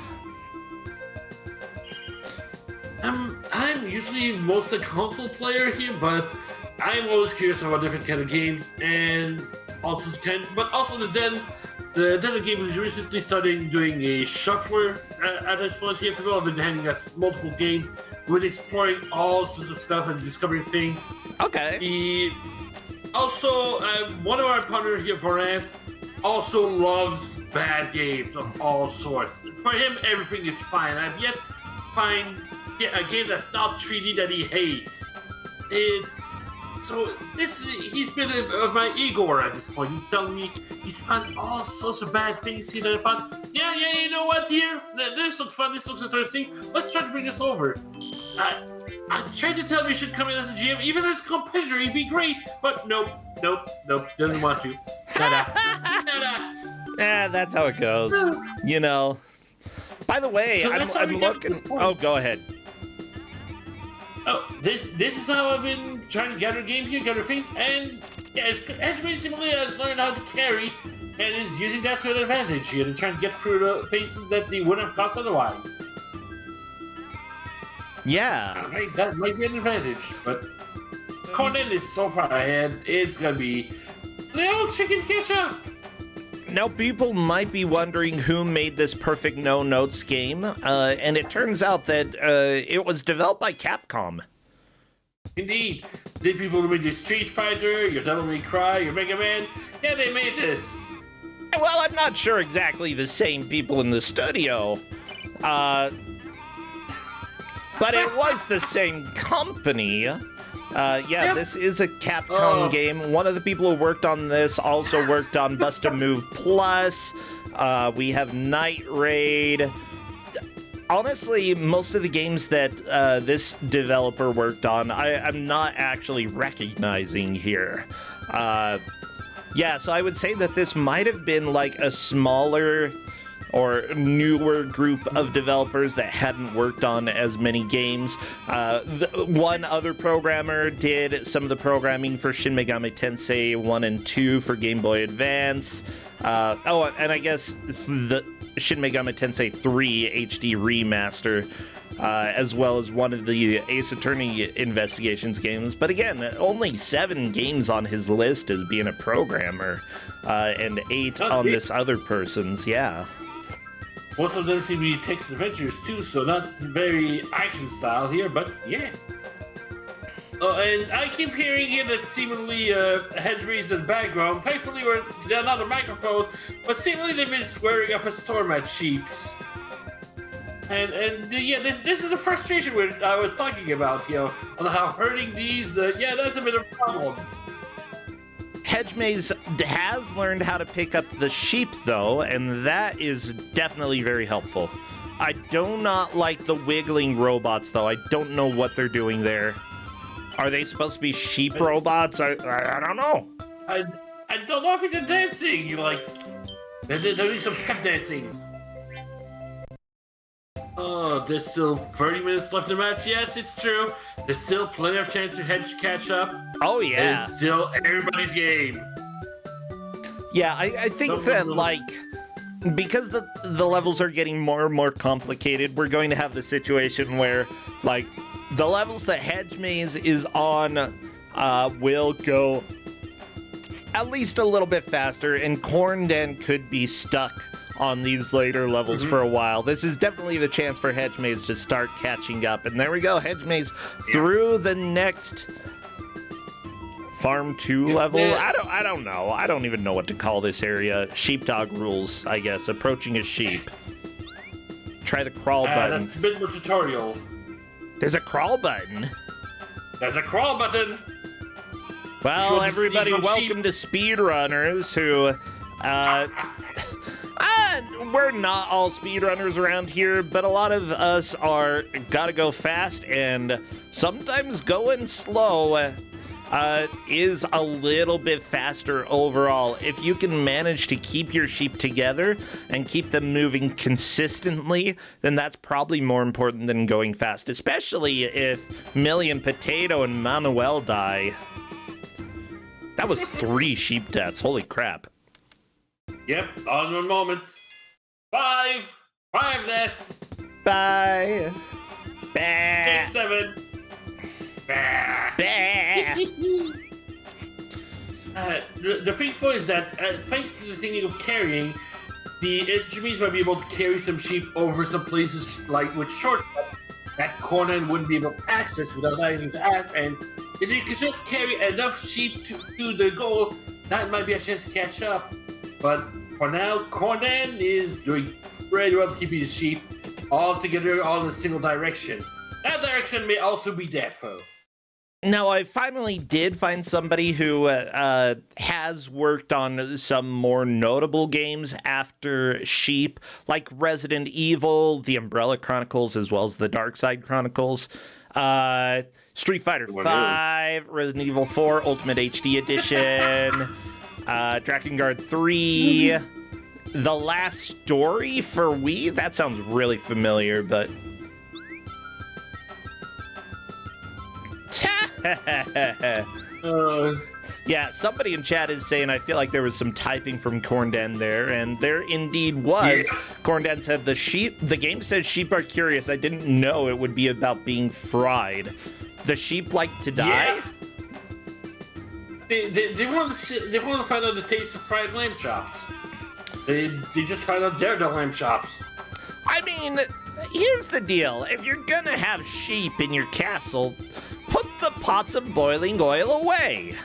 I'm usually mostly a console player here, but I'm always curious about different kind of games, and also the Den game is recently starting doing a shuffler at this point here. People have been handing us multiple games. We're exploring all sorts of stuff and discovering things. Okay. Also, one of our partners here, Varant, also loves bad games of all sorts. For him, everything is fine. I've yet to find a game that's not 3D that he hates. He's been of my Igor at this point. He's telling me he's found all sorts of bad things here that I thought, yeah, you know what, here? This looks fun, this looks interesting. Let's try to bring this over. I tried to tell him you should come in as a GM, even as a competitor, he'd be great. But nope, doesn't want to. Nada. That's how it goes. By the way, So I'm looking. Oh, go ahead. Oh, this is how I've been trying to gather game here, gather things, and Edgeman simply has learned how to carry and is using that to an advantage here to try and get through the paces that they wouldn't have crossed otherwise. Yeah. That might be an advantage, but Conan is so far ahead, it's gonna be little chicken catch up. Now, people might be wondering who made this perfect no-notes game, and it turns out that it was developed by Capcom. Indeed. The people who made your Street Fighter, your Devil May Cry, your Mega Man, yeah, they made this. Well, I'm not sure exactly the same people in the studio, but it was the same company. This is a Capcom game. One of the people who worked on this also worked on Bust a Move Plus. We have Night Raid. Honestly, most of the games that this developer worked on, I'm not actually recognizing here. So I would say that this might have been like a smaller or newer group of developers that hadn't worked on as many games. One other programmer did some of the programming for Shin Megami Tensei 1 and 2 for Game Boy Advance. And I guess Shin Megami Tensei 3 HD remaster, as well as one of the Ace Attorney Investigations games. But again, only 7 games on his list as being a programmer, and 8 on this other person's. Yeah. Most of them seem to be text adventures too, so not very action style here, but yeah. And I keep hearing here that seemingly Hedge raised in the background. Thankfully, we're not a microphone, but seemingly they've been swearing up a storm at Sheeps. And yeah, this is a frustration I was talking about, on how hurting these. Yeah, that's a bit of a problem. Hedgemaze has learned how to pick up the sheep, though, and that is definitely very helpful. I do not like the wiggling robots, though. I don't know what they're doing there. Are they supposed to be sheep robots? I don't know. I don't know if they're dancing. Like, they're doing some step dancing. Oh, there's still 30 minutes left in the match. Yes, it's true. There's still plenty of chance for Hedge to catch up. Oh, yeah. It's still everybody's game. Yeah, I think that, like, because the levels are getting more and more complicated, we're going to have the situation where, like, the levels that Hedgemaze is on will go at least a little bit faster, and Cornden could be stuck on these later levels for a while. This is definitely the chance for Hedgemaze to start catching up. And there we go, Hedgemaze through the next Farm 2 level. I don't know. I don't even know what to call this area. Sheepdog rules, I guess. Approaching a sheep. Try the crawl button. That's a bit of a tutorial. There's a crawl button. There's a crawl button. Well, everybody, welcome to Speedrunners, who we're not all speedrunners around here, but a lot of us are gotta go fast, and sometimes going slow is a little bit faster overall. If you can manage to keep your sheep together and keep them moving consistently, then that's probably more important than going fast, especially if Millie and Potato and Manuel die. That was 3 sheep deaths. Holy crap. Yep, on one moment. 5 deaths. Bye. Bah. 6, 7. Bah. Bah. The thing for is that thanks to the thing of carrying, the Japanese might be able to carry some sheep over some places like with shortcuts that Conan wouldn't be able to access without anything to ask. And if you could just carry enough sheep to the goal, that might be a chance to catch up. But for now, Conan is doing pretty well to keep his sheep all together, all in a single direction. That direction may also be Defo. Now, I finally did find somebody who has worked on some more notable games after Sheep, like Resident Evil, The Umbrella Chronicles, as well as The Dark Side Chronicles, Street Fighter V, Resident Evil 4 Ultimate HD Edition, Drakengard 3, The Last Story for Wii. That sounds really familiar, but... Yeah, somebody in chat is saying, I feel like there was some typing from Cornden there, and there indeed was. Yeah. Cornden said, the game says sheep are curious. I didn't know it would be about being fried. The sheep like to die? Yeah. They want to find out the taste of fried lamb chops. They just find out they're the lamb chops. I mean, here's the deal. If you're gonna have sheep in your castle, put the pots of boiling oil away,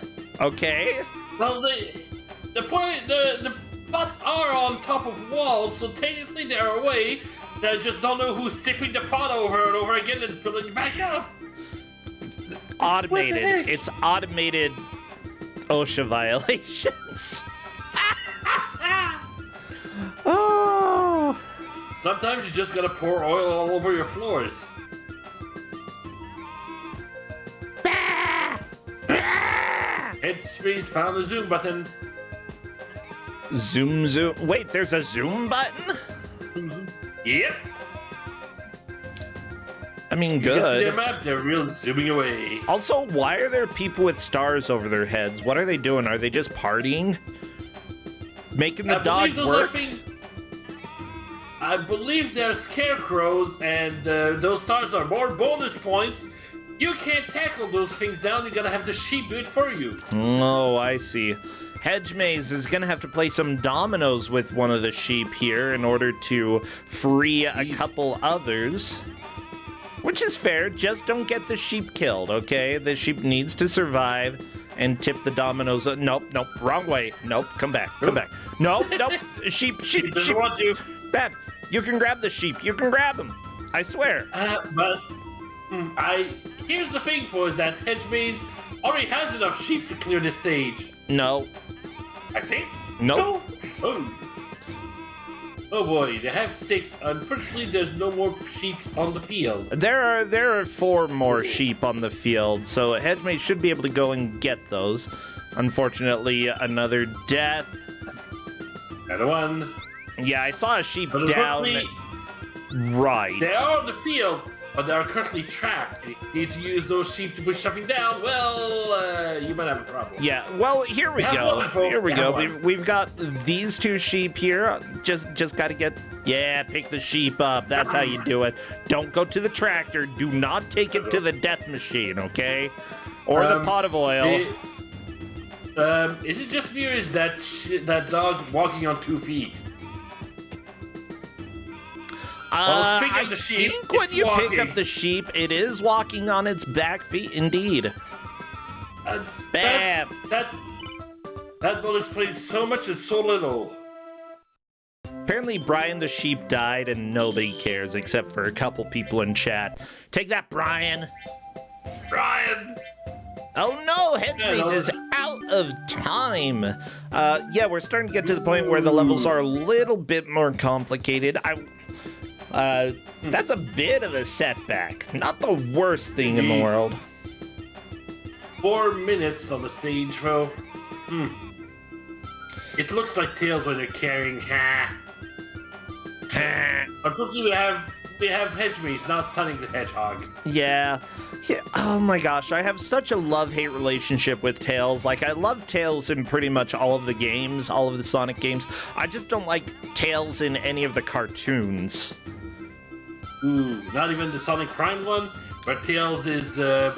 okay? Well, the pots are on top of walls, so technically they're away. I just don't know who's tipping the pot over and over again and filling it back up. Automated. It's automated OSHA violations. Oh. Sometimes you just gotta pour oil all over your floors. Headspace found the zoom button. Zoom. Wait, there's a zoom button? Yep. I mean, good. You can see their map, they're real zooming away. Also, why are there people with stars over their heads? What are they doing? Are they just partying? Making the dog work? I believe they're scarecrows, and those stars are more bonus points. You can't tackle those things down. You gotta have the sheep do it for you. Oh, I see. Hedge Maze is gonna have to play some dominoes with one of the sheep here in order to free a couple others. Which is fair, just don't get the sheep killed, okay? The sheep needs to survive and tip the dominoes. Nope, wrong way. Nope, come back. Nope. Sheep. Doesn't want to. Bad. You can grab the sheep. You can grab them. I swear. But here's the thing, is that Hedge Maze already has enough sheep to clear this stage. No. I think? Nope. No? Oh boy, they have 6. Unfortunately, there's no more sheep on the field. There are 4 more sheep on the field, so Hedge Maze should be able to go and get those. Unfortunately, another death. Another one. Yeah, I saw a sheep But down. Right. They are on the field, but they are currently trapped. If you need to use those sheep to push something down, well, you might have a problem. Yeah, well, here we go. Here we go. We've got these 2 sheep here. Just got to get... Yeah, pick the sheep up. That's how you do it. Don't go to the tractor. Do not take it to the death machine, okay? Or the pot of oil. Is it just me, or is that dog walking on 2 feet? Well, speaking of the sheep, I think when you walking. pick up the sheep, it is walking on its back feet, indeed. Bam! That will explain so much and so little. Apparently, Brian the sheep died, and nobody cares except for a couple people in chat. Take that, Brian! Brian! Oh no, Hedge Maze is out of time. Yeah, we're starting to get to the point where the levels are a little bit more complicated. That's a bit of a setback. Not the worst thing in the world. 4 minutes on the stage, bro. It looks like Tails when they're carrying. Unfortunately, we have Hedge Maze, not Sonic the Hedgehog. Yeah. Oh my gosh, I have such a love-hate relationship with Tails. Like, I love Tails in pretty much all of the games, all of the Sonic games. I just don't like Tails in any of the cartoons. Ooh, not even the Sonic Prime one, where Tails is a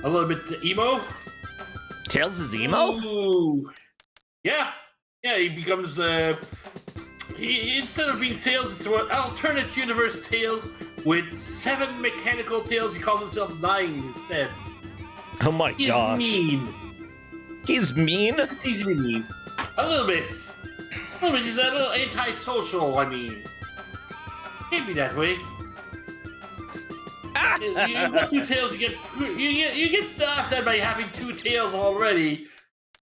little bit emo. Tails is emo? Ooh. Yeah, he becomes instead of being Tails, it's an alternate universe Tails with 7 mechanical tails. He calls himself 9 instead. Oh my gosh. He's mean. He's mean? He's mean. A little bit. He's a little antisocial, I mean. Can't be that way. You got 2 tails, you get stuffed at by having 2 tails already.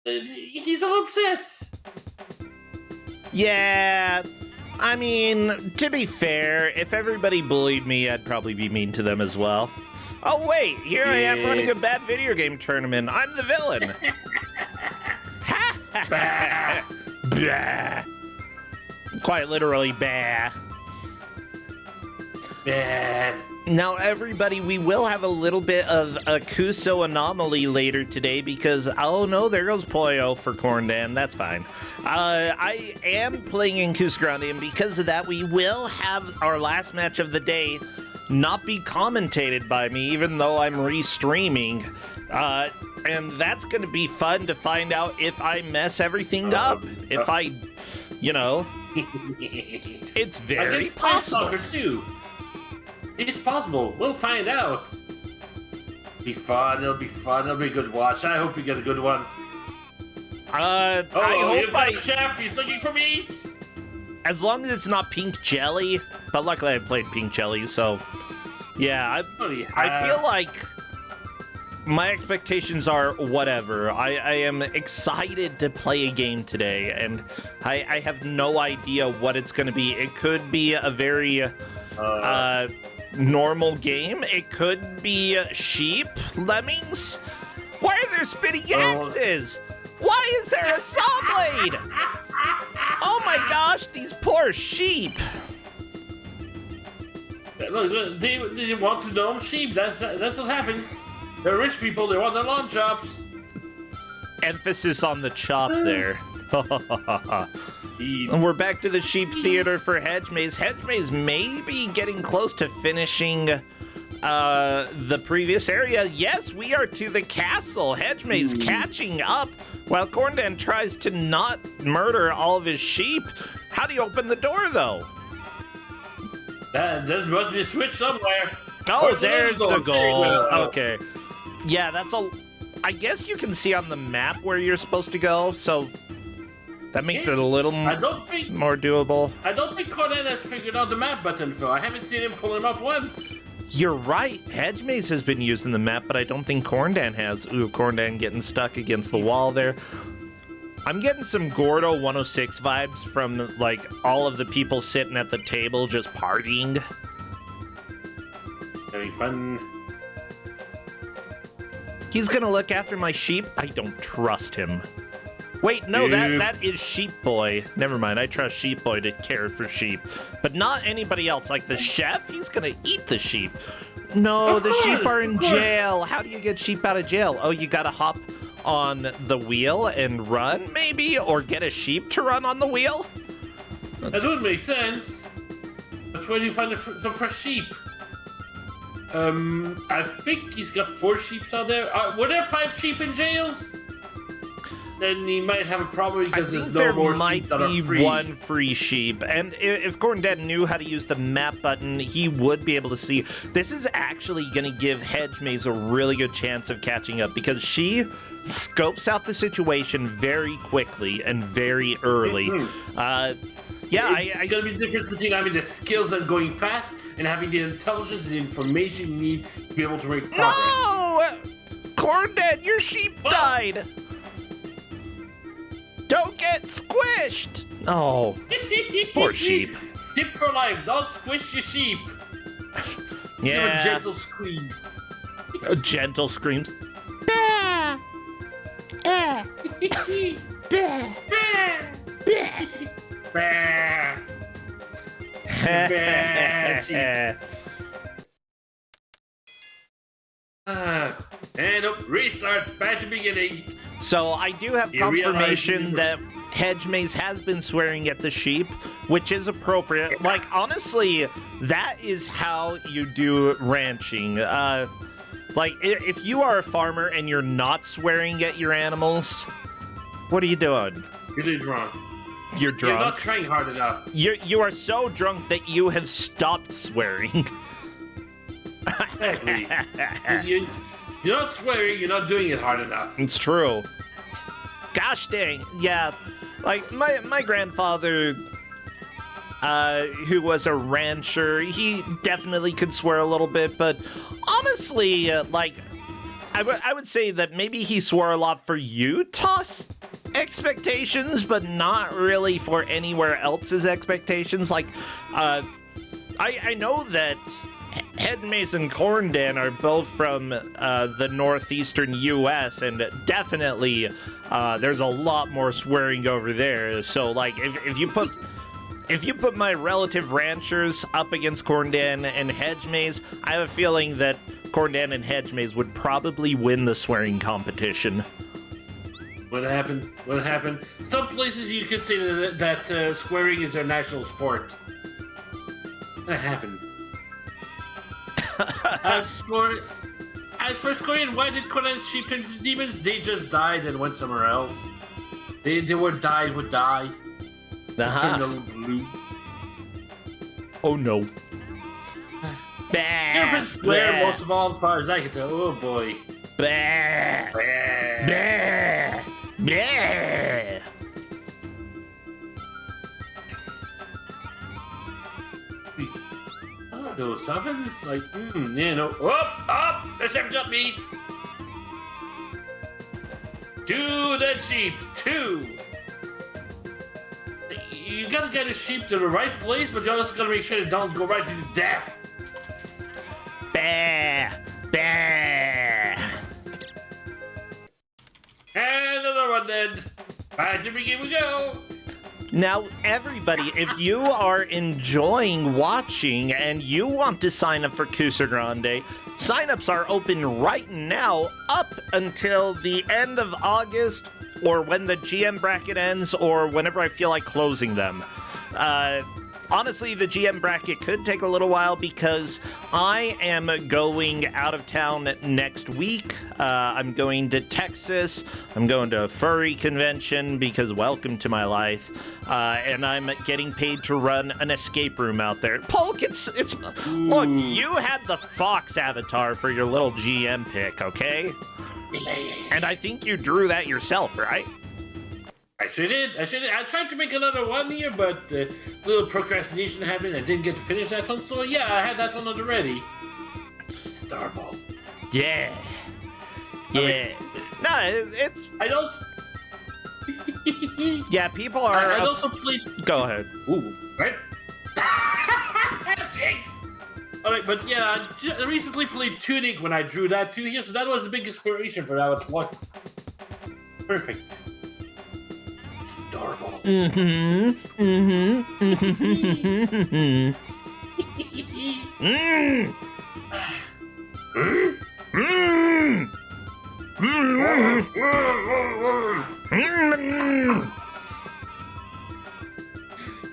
He's a little upset. Yeah, I mean, to be fair, if everybody bullied me, I'd probably be mean to them as well. Oh wait, here I am running a bad video game tournament. I'm the villain. Bah. Quite literally, bah. Bad. Now, everybody, we will have a little bit of a Kuso anomaly later today because, oh no, there goes Pollo for Corndan. That's fine. I am playing in Kusog7ande, and because of that, we will have our last match of the day not be commentated by me, even though I'm restreaming. And that's going to be fun to find out if I mess everything up. If I, it's very possible. Too. It's possible. We'll find out. It'll be fun. It'll be a good watch. I hope you get a good one. I hope Chef. He's looking for meat. As long as it's not pink jelly. But luckily I played pink jelly, so yeah. I feel like my expectations are whatever. I am excited to play a game today, and I have no idea what it's going to be. It could be a very normal game. It could be sheep, lemmings. Why are there spinning axes? Why is there a saw blade? Oh my gosh, these poor sheep. Look, they want to know sheep. That's what happens. They're rich people. They want their lawn chops. Emphasis on the chop there. And we're back to the sheep theater for Hedge Maze. Hedge Maze may be getting close to finishing the previous area. Yes, we are to the castle. Hedge Maze catching up while Corndan tries to not murder all of his sheep. How do you open the door, though? There must be a switch somewhere. Oh, there's the goal. Okay. Yeah, I guess you can see on the map where you're supposed to go, so that makes it a little more doable. I don't think Corndan has figured out the map button, Phil. I haven't seen him pull him up once. You're right. Hedge Maze has been using the map, but I don't think Corndan has. Ooh, Corndan getting stuck against the wall there. I'm getting some Gordo 106 vibes from, like, all of the people sitting at the table just partying. Having fun. He's gonna look after my sheep? I don't trust him. Wait, no, that is Sheep Boy. Never mind, I trust Sheep Boy to care for sheep. But not anybody else, like the chef, he's gonna eat the sheep. No, the sheep are in jail. How do you get sheep out of jail? Oh, you gotta hop on the wheel and run, maybe? Or get a sheep to run on the wheel? That would make sense. But where do you find some fresh sheep? I think he's got 4 sheep out there. Were there 5 sheep in jails? Then he might have a problem because there's no more sheep that are free. There might be one free sheep, and if Corndan knew how to use the map button, he would be able to see. This is actually going to give Hedge Maze a really good chance of catching up because she scopes out the situation very quickly and very early. It's going to be the difference between having the skills and going fast and having the intelligence and the information you need to be able to make progress. No! Corndan, your sheep died! Don't get squished! Oh, poor sheep. Tip for life, don't squish your sheep. Yeah. Give a gentle squeeze. Gentle screams. Bah. And restart, back to beginning. So I do have confirmation that Hedge Maze has been swearing at the sheep, which is appropriate. Like, honestly, that is how you do ranching. Like, if you are a farmer and you're not swearing at your animals, what are you doing? You're doing drunk. You're drunk. You're not trying hard enough. You are so drunk that you have stopped swearing. Exactly. You're not swearing, you're not doing it hard enough. It's true. Gosh dang, yeah. Like, my grandfather, who was a rancher, he definitely could swear a little bit, but honestly, like, I would say that maybe he swore a lot for Utah's expectations, but not really for anywhere else's expectations. Like, I know that Hedge Maze and Corndan are both from the northeastern U.S., and definitely there's a lot more swearing over there. So, like, if you put my relative ranchers up against Corndan and Hedge Maze, I have a feeling that Corndan and Hedge Maze would probably win the swearing competition. What happened? What happened? Some places you could say that swearing is their national sport. What happened? As for swearing, why did Conan's sheep turn into demons? They just died and went somewhere else. They would die. Turned a little blue. Oh no. You've been swearing most of all, as far as I can tell. Oh boy. Bah. Bah. Bah. Oh, those ovens, like, up, the chef got meat. 2 dead sheep, 2. You gotta get a sheep to the right place, but you also gotta make sure they don't go right to death. Bah. Bah. And another one then. Back to begin we go. Now, everybody, if you are enjoying watching and you want to sign up for Kusog7ande, sign-ups are open right now up until the end of August. or when the GM bracket ends, or whenever I feel like closing them. Honestly, the GM bracket could take a little while because I am going out of town next week. I'm going to Texas. I'm going to a furry convention because welcome to my life. And I'm getting paid to run an escape room out there. Polk, look, you had the fox avatar for your little GM pick, okay? And I think you drew that yourself, right? I sure did. I tried to make another one here, but a little procrastination happened. I didn't get to finish that one, so yeah, I had that one already. It's adorable. Yeah. Yeah. No, it's... I don't... Yeah, people are... I also played... Go ahead. Ooh, right? Jinx! Alright, but yeah, I recently played Tunic when I drew that too here, so that was the big inspiration for how it looked. Perfect. Adorable. Mm-hmm.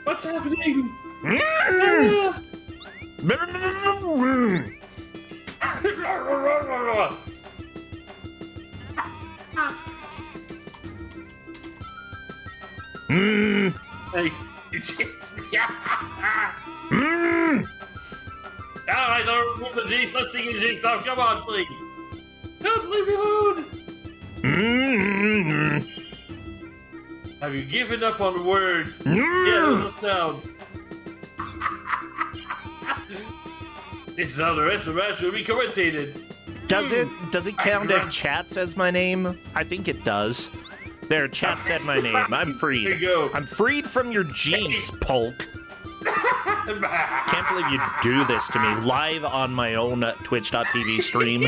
What's happening? Hey, you chased me. I don't remember the Jinx. Let's sing the Jinx song. Come on, please. Don't leave me alone. Have you given up on words? Yeah, those sound. This is how the rest of the match will be commentated. Does it count if chat says my name? I think it does. There, chat said my name. I'm freed. There you go. I'm freed from your jinx, Polk. Can't believe you do this to me live on my own Twitch.tv stream.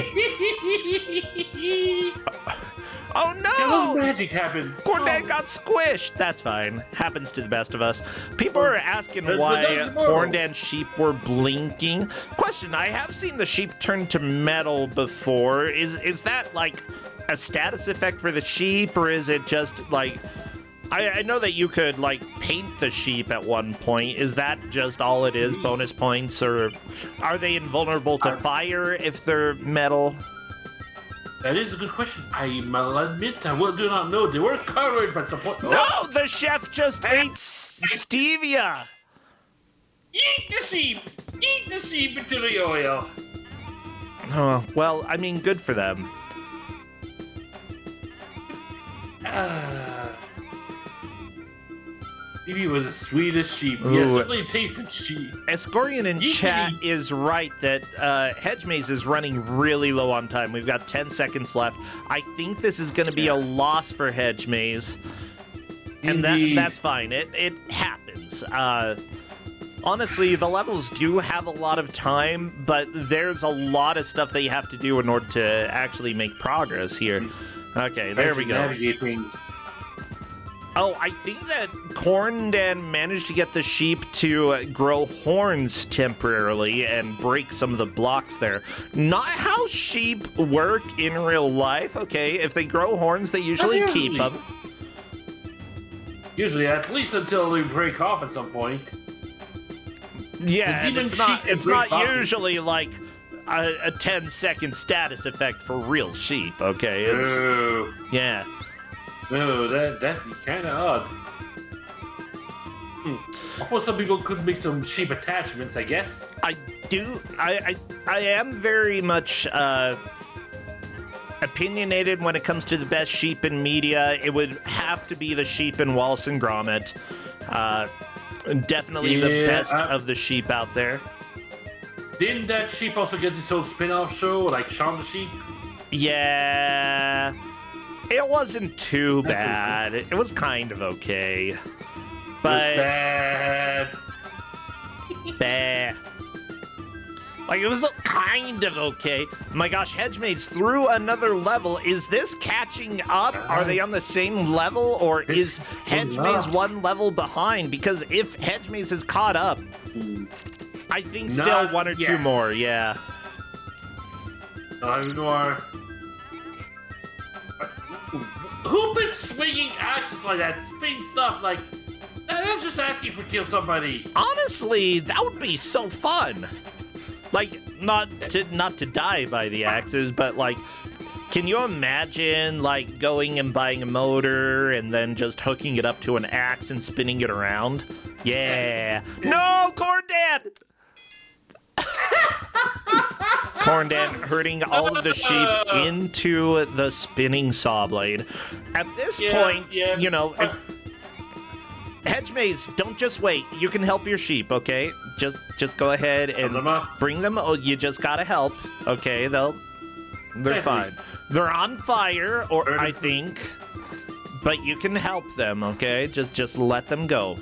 Oh no! Magic happened. Corndad got squished. That's fine. Happens to the best of us. People are asking why Corndad sheep were blinking. Question: I have seen the sheep turn to metal before. Is that like a status effect for the sheep, or is it just like? I know that you could like paint the sheep at one point. Is that just all it is? Bonus points, or are they invulnerable to fire if they're metal? That is a good question. I'll admit I do not know. They were covered by some point. No, the chef just ate stevia. Eat the sheep! Eat the sheep into the oil! Oh, well, I mean, good for them. Stevie was the sweetest sheep. Ooh. Yes, certainly tasted sheep. Escorian in chat is right that Hedge Maze is running really low on time. We've got 10 seconds left. I think this is going to be a loss for Hedge Maze. And that's fine. It happens. Honestly, the levels do have a lot of time, but there's a lot of stuff that you have to do in order to actually make progress here. Okay, there we go. Navigate things. Oh, I think that Corndan managed to get the sheep to grow horns temporarily and break some of the blocks there. Not how sheep work in real life. Okay, if they grow horns, they usually keep them. Usually, at least until they break off at some point. Yeah, and it's not usually like a 10-second status effect for real sheep, okay? Yeah. No, that'd be kind of odd. I thought some people could make some sheep attachments, I guess. I am very much opinionated when it comes to the best sheep in media. It would have to be the sheep in Wallace and Gromit. Definitely the best of the sheep out there. Didn't that sheep also get its own spin-off show, like Shaun the Sheep? Yeah. It wasn't too bad. It was kind of okay. But it was bad. Bad. Like, it was kind of okay. My gosh, Hedge Maze through another level. Is this catching up? Are they on the same level? Or is Hedge Maze one level behind? Because if Hedge Maze is caught up, I think still one or two more, yeah. Not more. Who puts swinging axes like that, spinning stuff like that's just asking for kill somebody. Honestly, that would be so fun. Like, not to die by the axes, but like, can you imagine like going and buying a motor and then just hooking it up to an axe and spinning it around? Yeah. No, Corn Dad! Corn Dad herding all of the sheep into the spinning saw blade. At this point, you know, if, Hedge Maze, don't just wait. You can help your sheep, okay? Just go ahead and bring them. Oh, you just gotta help, okay? They're fine. They're on fire, or I think, but you can help them, okay? Just let them go.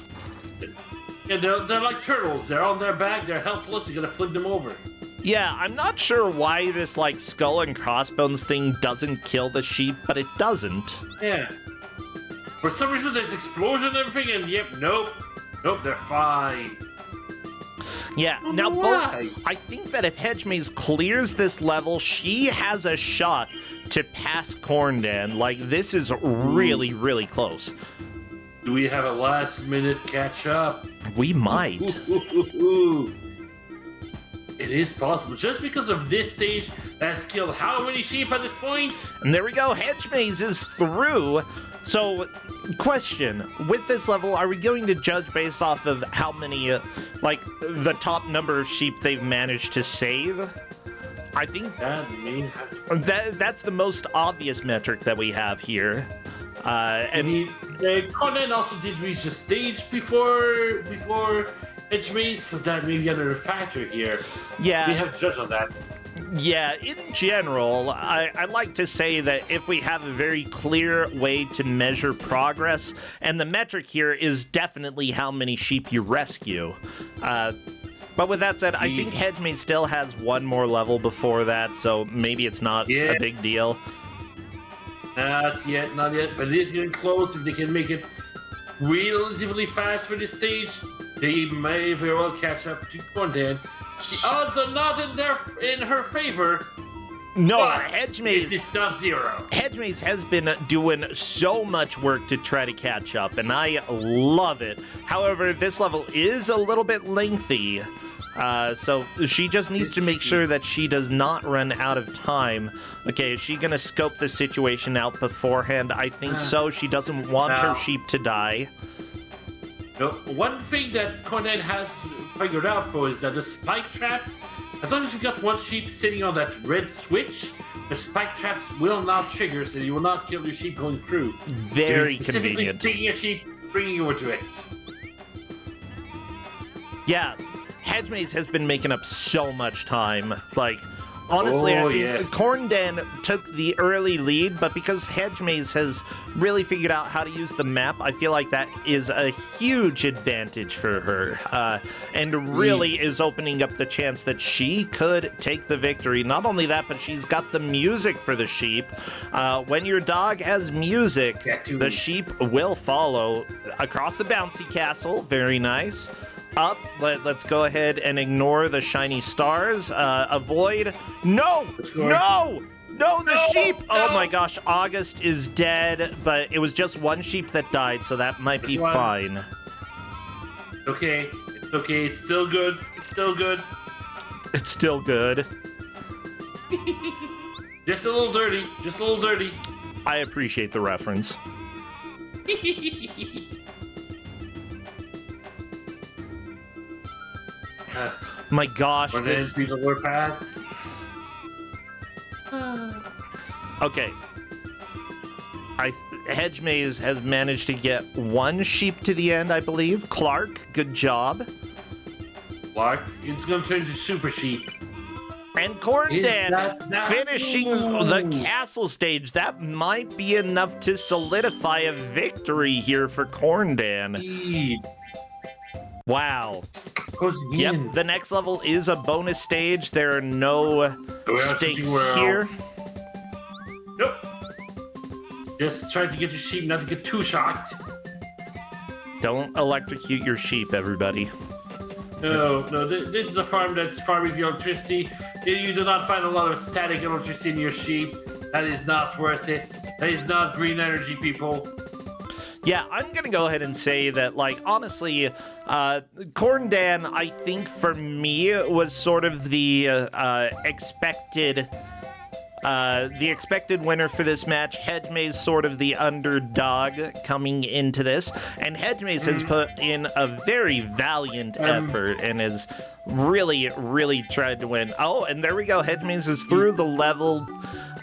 Yeah, they're like turtles. They're on their back. They're helpless. You gotta flip them over. Yeah, I'm not sure why this like skull and crossbones thing doesn't kill the sheep, but it doesn't. Yeah. For some reason, there's explosion and everything, and nope, they're fine. Yeah, now I think that if Hedge Maze clears this level, she has a shot to pass Corndan. Like, this is really, really close. Do we have a last-minute catch-up? We might. It is possible. Just because of this stage that's killed how many sheep at this point? And there we go. Hedge Maze is through. So, question. With this level, are we going to judge based off of how many, like, the top number of sheep they've managed to save? I think that's the most obvious metric that we have here. And Conan also did reach the stage before Hedge Maze, so that may be another factor here. Yeah. We have to judge on that. Yeah, in general, I like to say that if we have a very clear way to measure progress, and the metric here is definitely how many sheep you rescue. But with that said, I think Hedge Maze still has one more level before that, so maybe it's not a big deal. Not yet, but it is getting close. If they can make it relatively fast for this stage, they may very well catch up to Corndan. The odds are not in her favor. No, Hedge Maze. It's not zero. Hedge Maze has been doing so much work to try to catch up, and I love it. However, this level is a little bit lengthy, so she just needs to make sure that she does not run out of time. Okay, is she gonna scope the situation out beforehand? I think so. She doesn't want her sheep to die. No, one thing that Conan has figured out for is that the spike traps, as long as you've got one sheep sitting on that red switch, the spike traps will not trigger, so you will not kill your sheep going through. Very specifically convenient. Taking your sheep, bringing you over to it. Yeah, Hedge Maze has been making up so much time. Like, honestly, I think Corndan took the early lead, but because Hedge Maze has really figured out how to use the map, I feel like that is a huge advantage for her, and really is opening up the chance that she could take the victory. Not only that, but she's got the music for the sheep. When your dog has music, the sheep will follow across the bouncy castle. Very nice. Up, let's go ahead and ignore the shiny stars. Avoid. No! The sheep! No. Oh my gosh, August is dead, but it was just one sheep that died, so that might be fine. Okay, it's okay, it's still good. It's still good. Just a little dirty. I appreciate the reference. My gosh, this... Okay. Hedge Maze has managed to get one sheep to the end, I believe. Clark, good job. Clark, it's going to turn to super sheep. And Corndan finishing the castle stage. That might be enough to solidify a victory here for Corndan. Wow. Yep, the next level is a bonus stage. There are no stakes here. Nope. Just try to get your sheep not to get too shocked. Don't electrocute your sheep, everybody. No, this is a farm that's farming the electricity. You do not find a lot of static electricity in your sheep. That is not worth it. That is not green energy, people. Yeah, I'm gonna go ahead and say that, like, honestly, Corn Dan, I think for me was sort of the expected winner for this match. Hedgemaze sort of the underdog coming into this, and Hedgemaze has put in a very valiant effort and has really, really tried to win. Oh, and there we go. Hedgemaze is through the level,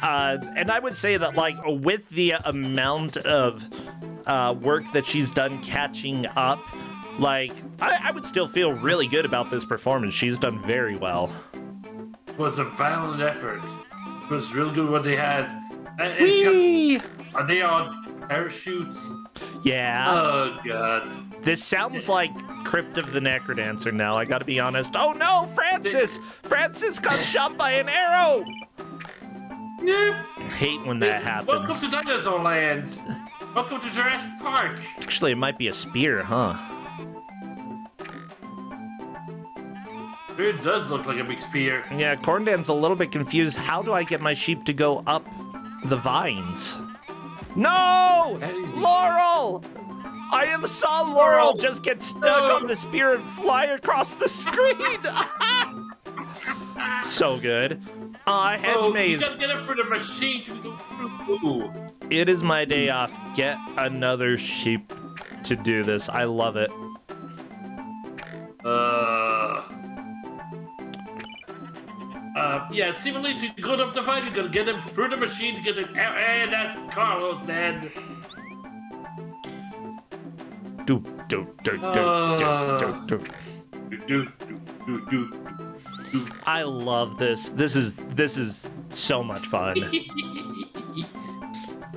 and I would say that, like, with the amount of work that she's done catching up, like, I would still feel really good about this performance. She's done very well. It was a valiant effort. It was real good what they had. Whee! Are they on parachutes? Yeah. Oh, God. This sounds like Crypt of the Necrodancer now, I gotta be honest. Oh no, Francis! Francis got shot by an arrow! Yeah. Hate when that happens. Welcome to Dinosaur Land. Welcome to Jurassic Park. Actually, it might be a spear, huh? It does look like a big spear. Yeah, Corndan's a little bit confused. How do I get my sheep to go up the vines? No! Laurel! I saw Laurel just get stuck on the spear and fly across the screen! So good. Hedgemaze. You gotta get it for the machine to go through. It is my day off. Get another sheep to do this. I love it. Yeah, seemingly to go up the vine, you gotta get him through the machine to get it. And that's Carlos then. I love this. This is so much fun.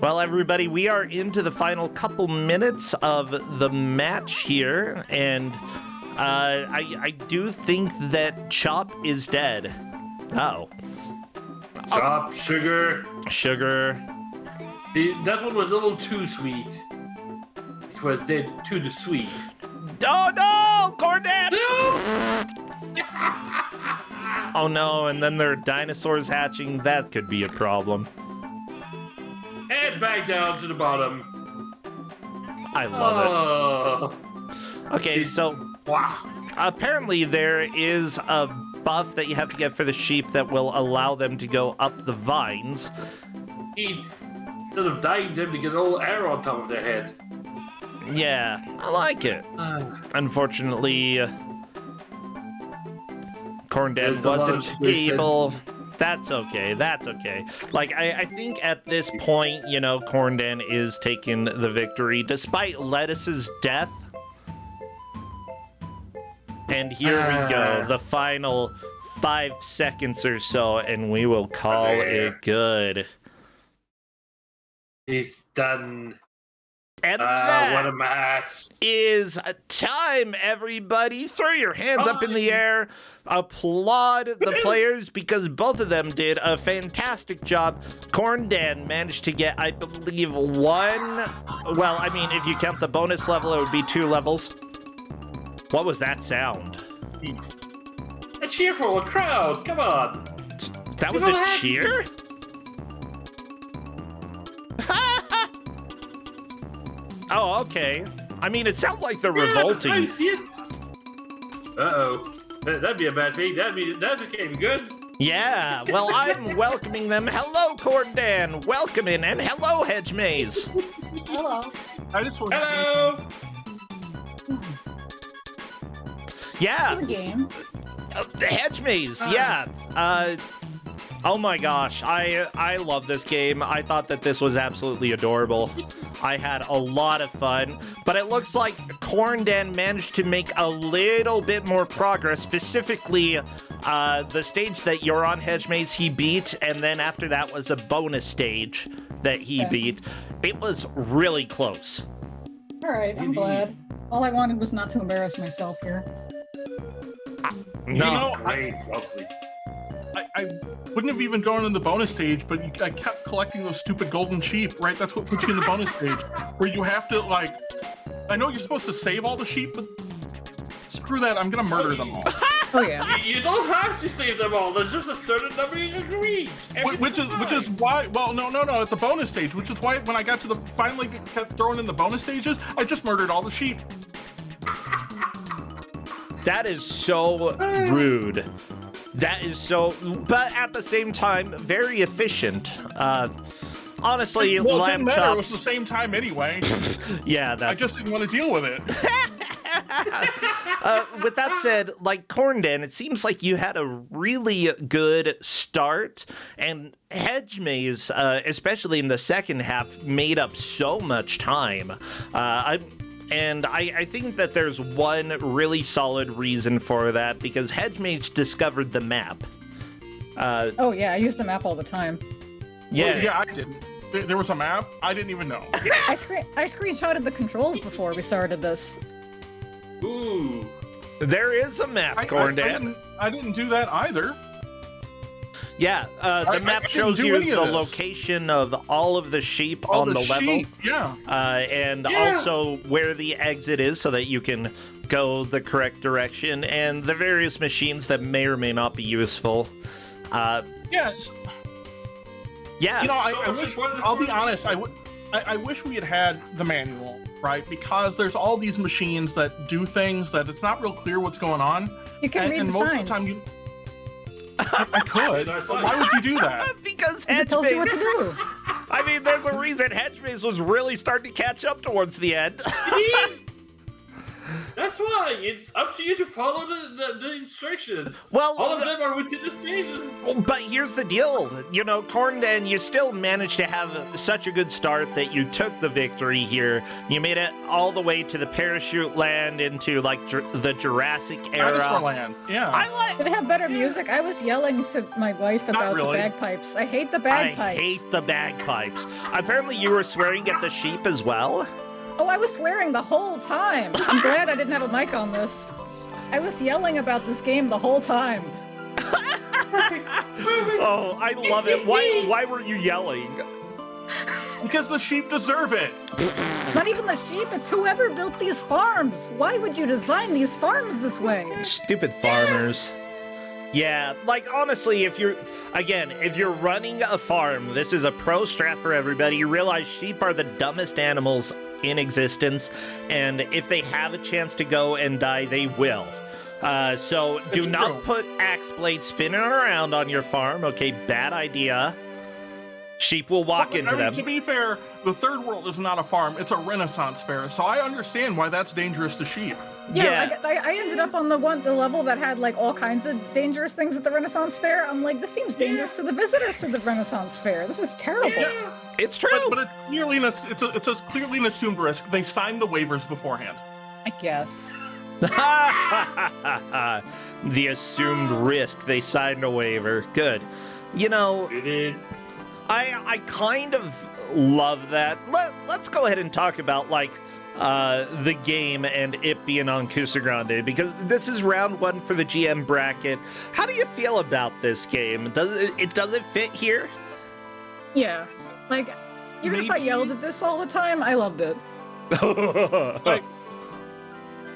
Well, everybody, we are into the final couple minutes of the match here, and I do think that Chop is dead. Oh. Chop, sugar. That one was a little too sweet. It was dead too sweet. Oh no, Corndan! Oh no, and then there are dinosaurs hatching. That could be a problem. And back down to the bottom. I love it. Okay, so wow. Apparently there is a buff that you have to get for the sheep that will allow them to go up the vines. Instead of dying them to get a little arrow on top of their head. Yeah, I like it. Unfortunately, Corndan wasn't able. That's okay. Like, I think at this point, you know, Corndan is taking the victory despite Lettuce's death. And here we go, the final 5 seconds or so, and we will call it good. He's done. And that what a match. Is time, everybody. Throw your hands up in the air. Applaud the players because both of them did a fantastic job. Corndan managed to get, I believe, 1. Well, I mean, if you count the bonus level, it would be 2 levels. What was that sound? A cheer for a crowd. Come on. That was a cheer? Oh, okay. I mean, it sounds like they're revolting. I see it. Uh-oh. That'd be a bad thing. That became good. Yeah, well, I'm welcoming them. Hello, Corndan. Welcome in, and hello, Hedgemaze. Hello. Hello. Yeah. It's a game. The Hedgemaze, yeah. Oh my gosh, I love this game. I thought that this was absolutely adorable. I had a lot of fun, but it looks like Corndan managed to make a little bit more progress, specifically the stage that you're on, Hedgemaze, he beat, and then after that was a bonus stage that he beat. It was really close. All right, I'm glad. All I wanted was not to embarrass myself here. No. You know, Great. I wouldn't have even gone in the bonus stage, but I kept collecting those stupid golden sheep, right? That's what puts you in the bonus stage, where you have to, like, I know you're supposed to save all the sheep, but screw that, I'm gonna murder them all. Oh yeah. You don't have to save them all. There's just a certain number you can reach. Which is why. Well, no. At the bonus stage, which is why when I got to the finally kept throwing in the bonus stages, I just murdered all the sheep. That is so rude. That is so, but at the same time, very efficient. Honestly, Well, it lamb didn't matter. It was chops. the same time anyway. Yeah, I just didn't want to deal with it. With that said, like Corndan, it seems like you had a really good start, and Hedge Maze, especially in the second half, made up so much time. I think that there's one really solid reason for that, because Hedge Maze discovered the map. Oh yeah, I use the map all the time. Yeah, Yeah, I didn't. There was a map. I didn't even know. I screenshotted the controls before we started this. Ooh. there is a map, Corndan. I didn't do that either. Yeah, the I map didn't shows do you any of the this. location of all of the sheep All on the level. sheep, yeah. And Yeah. also where the exit is so that you can go the correct direction, and the various machines that may or may not be useful. Yes. Yeah. You know, I So wish, it's one of the I'll be four- honest, I wish we had the manual, right? Because there's all these machines that do things that it's not real clear what's going on. You can read and the most signs. of the time you... I could. Nice But sign. why would you do that? because It tells you what to Hedgemaze, do. I mean, there's a reason Hedgemaze was really starting to catch up towards the end. That's why it's up to you to follow the instructions. Well, All of them are within the stages. but here's the deal. You know, Corndan, you still managed to have such a good start that you took the victory here. You made it all the way to the parachute land into, like, the Jurassic era. Dinosaur Land. Yeah. I like... Did it have better music? I was yelling to my wife about really. the bagpipes. I hate the I bagpipes. hate the bagpipes. Apparently, you were swearing at the sheep as well. Oh, I was swearing the whole time. I'm glad I didn't have a mic on this. I was yelling about this game the whole time. Oh, I love it. Why were you yelling? Because the sheep deserve it. It's not even the sheep, it's whoever built these farms. Why would you design these farms this way? Stupid farmers. Yeah, like honestly, if you're running a farm, this is a pro strat for everybody. You realize sheep are the dumbest animals in existence, and if they have a chance to go and die, they will. So do It's not true. put axe blades spinning around on your farm. Okay, bad idea. Sheep will walk into I mean, them. to be fair, the third world is not a farm; it's a Renaissance fair. So I understand why that's dangerous to sheep. Yeah, I ended up on the level that had like all kinds of dangerous things at the Renaissance Fair. I'm like, this seems dangerous to the visitors to the Renaissance Fair. This is terrible. It's true. But it's clearly it's a clearly an assumed risk. They signed the waivers beforehand. I guess. The assumed risk. They signed a waiver. Good. You know, It is. I kind of love that. Let's go ahead and talk about, like, the game and it being on Kusog7ande, because this is round one for the GM bracket. How do you feel about this game? Does it fit here? Yeah. Like, even if I Maybe- yelled at this all the time, I loved it.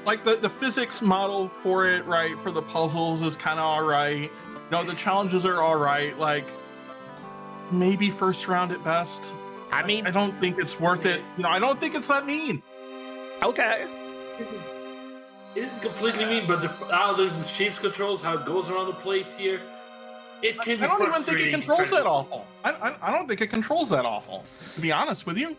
Like the physics model for it, right? For the puzzles is kind of all right. You know, the challenges are all right. Like maybe first round at best. I mean, I don't think it's worth it. You know, I don't think it's that mean. okay. It is completely mean, but how the sheep's controls, how it goes around the place here, it can be I don't even think frustrating. it controls that awful. I don't think it controls that awful, to be honest with you.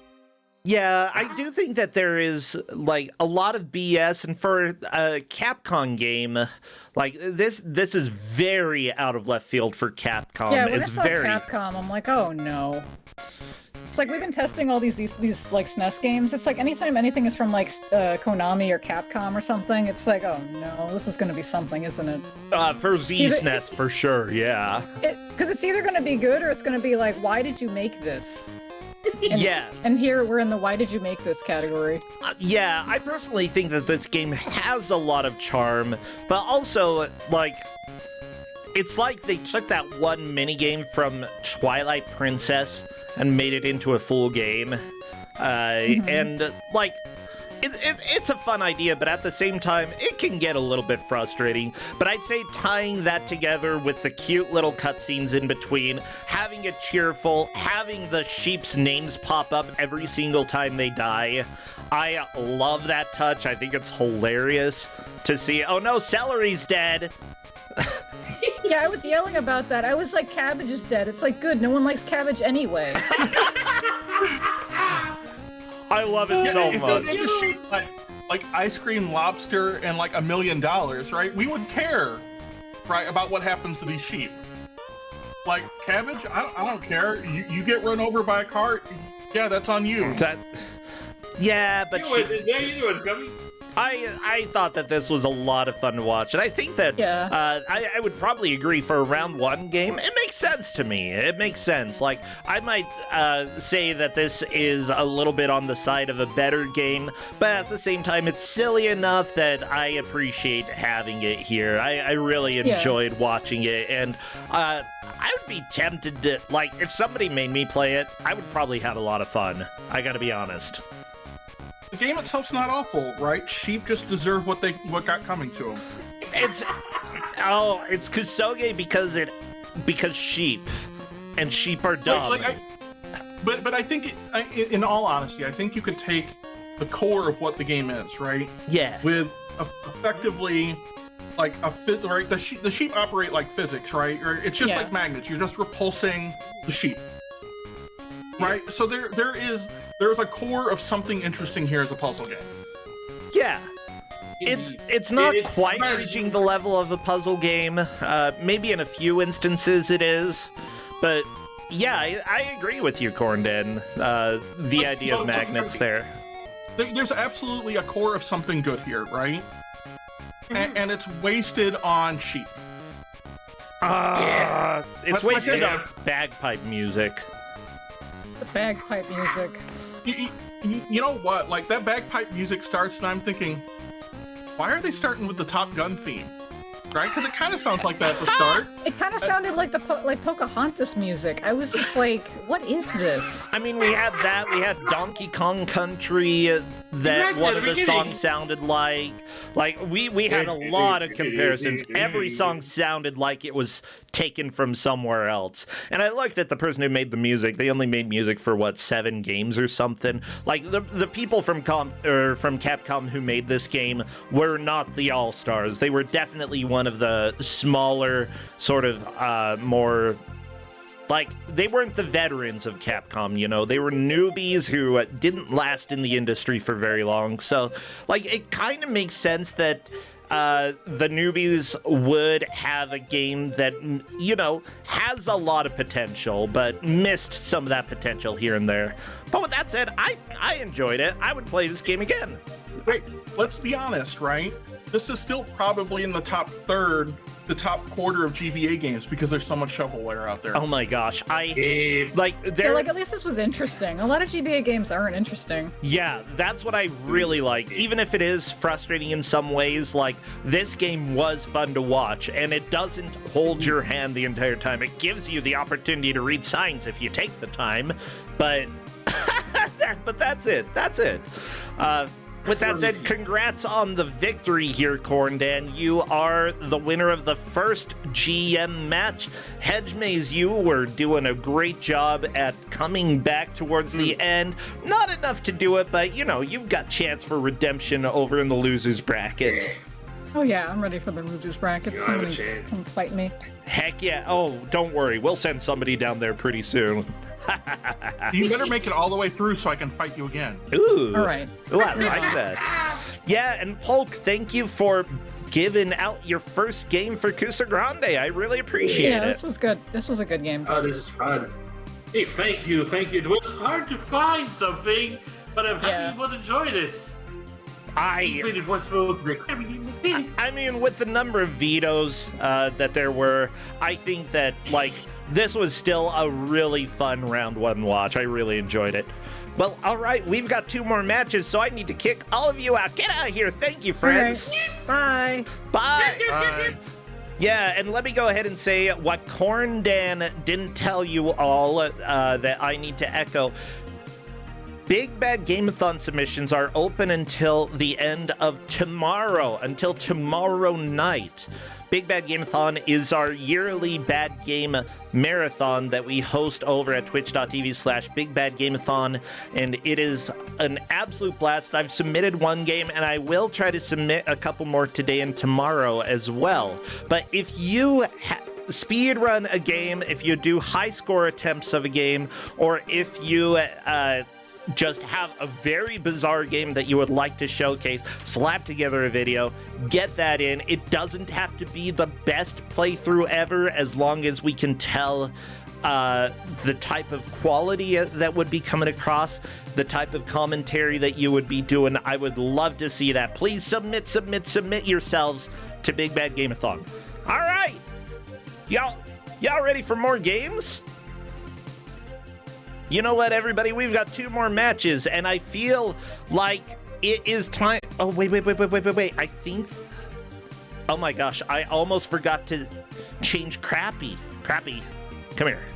Yeah, I do think that there is, like, a lot of BS, and for a Capcom game, like, this is very out of left field for Capcom. Yeah, when It's I saw very... Capcom, I'm like, oh no. It's like we've been testing all these like SNES games. It's like anytime anything is from like Konami or Capcom or something, it's like, oh no, this is gonna be something, isn't it? For ZSNES, for sure, yeah. Because it's either gonna be good or it's gonna be like, why did you make this? And, Yeah. And here we're in the why did you make this category. Yeah, I personally think that this game has a lot of charm, but also, like, it's like they took that one minigame from Twilight Princess and made it into a full game. And, like, It's a fun idea, but at the same time, it can get a little bit frustrating. But I'd say tying that together with the cute little cutscenes in between, having it cheerful, having the sheep's names pop up every single time they die, I love that touch. I think it's hilarious to see. Oh no, Celery's dead! Yeah, I was yelling about that. I was like, Cabbage is dead. It's like, good, no one likes cabbage anyway. I love it so If much. they gave the sheep like ice cream, lobster, and like $1 million, right? We would care, right, about what happens to these sheep. Like cabbage, I don't care. You get run over by a car, yeah, that's on you. Yeah, but There you do it, Gummy. I thought that this was a lot of fun to watch, and I think that I would probably agree for a round one game. It makes sense to me. It makes sense. Like, I might say that this is a little bit on the side of a better game, but at the same time, it's silly enough that I appreciate having it here. I really enjoyed watching it, and I would be tempted to, like, if somebody made me play it, I would probably have a lot of fun. I gotta be honest. The game itself's not awful, right? Sheep just deserve what got coming to them. It's Kusog because sheep, and sheep are dumb. But I think, in all honesty, I think you could take the core of what the game is, right? Yeah. With effectively, like right? The sheep operate like physics, right? Or it's just like magnets. You're just repulsing the sheep, right? So there's a core of something interesting here as a puzzle game. Yeah. It's not quite reaching the level of a puzzle game. Maybe in a few instances it is. But yeah, I agree with you, Cornden. The idea of magnets there. There's absolutely a core of something good here, right? And it's wasted on sheep. It's wasted on bagpipe music. The bagpipe music. You know what? Like, that bagpipe music starts, and I'm thinking, why are they starting with the Top Gun theme? Right? Because it kind of sounds like that at the start. It kind of sounded like like Pocahontas music. I was just like, what is this? I mean, we had that. We had Donkey Kong Country that one of the songs sounded like. Like, we had a lot of comparisons. Every song sounded like it was taken from somewhere else. And I looked at the person who made the music. They only made music for, 7 games or something? Like, the people from Capcom who made this game were not the all-stars. They were definitely one of the smaller, sort of, more... Like, they weren't the veterans of Capcom, you know? They were newbies who didn't last in the industry for very long. So, like, it kind of makes sense that the newbies would have a game that, you know, has a lot of potential, but missed some of that potential here and there. But with that said, I enjoyed it. I would play this game again. Wait, let's be honest, right? This is still probably in the top third, the top quarter of GBA games because there's so much shovelware out there. Oh my gosh, at least this was interesting. A lot of GBA games aren't interesting. Yeah, that's what I really like. Even if it is frustrating in some ways, like, this game was fun to watch, and it doesn't hold your hand the entire time. It gives you the opportunity to read signs if you take the time, but that's it. With that said, congrats on the victory here, Cornden. You are the winner of the first GM match. Hedgemaze, you were doing a great job at coming back towards the end. Not enough to do it, but, you know, you've got chance for redemption over in the loser's bracket. Oh yeah, I'm ready for the losers bracket. Somebody come fight me. Heck yeah. Oh, don't worry. We'll send somebody down there pretty soon. You better make it all the way through so I can fight you again. Ooh. All right. Ooh, I like that. Yeah, and Polk, thank you for giving out your first game for Kusog7ande. I really appreciate it. Yeah, this was good. This was a good game. Oh, this is fun. Hey, thank you. It was hard to find something, but I'm happy people enjoyed it. I mean, with the number of vetoes that there were, I think that, like, this was still a really fun round one watch. I really enjoyed it. Well, all right, we've got 2 more matches, so I need to kick all of you out. Get out of here. Thank you, friends. Right. Bye. Bye. Bye. Yeah, and let me go ahead and say what Cornden didn't tell you all that I need to echo. Big Bad Gameathon submissions are open until the end of tomorrow, until tomorrow night. Big Bad Gameathon is our yearly bad game marathon that we host over at twitch.tv/bigbadgameathon, and it is an absolute blast. I've submitted one game, and I will try to submit a couple more today and tomorrow as well. But if you speed run a game, if you do high score attempts of a game, or if you just have a very bizarre game that you would like to showcase, slap together a video, get that in. It doesn't have to be the best playthrough ever, as long as we can tell the type of quality that would be coming across, the type of commentary that you would be doing. I would love to see that. Please submit yourselves to Big Bad Gameathon. All right, y'all ready for more games? You know what, everybody? We've got 2 more matches, and I feel like it is time. Oh, wait. I think. Oh my gosh, I almost forgot to change Crappy. Crappy, come here.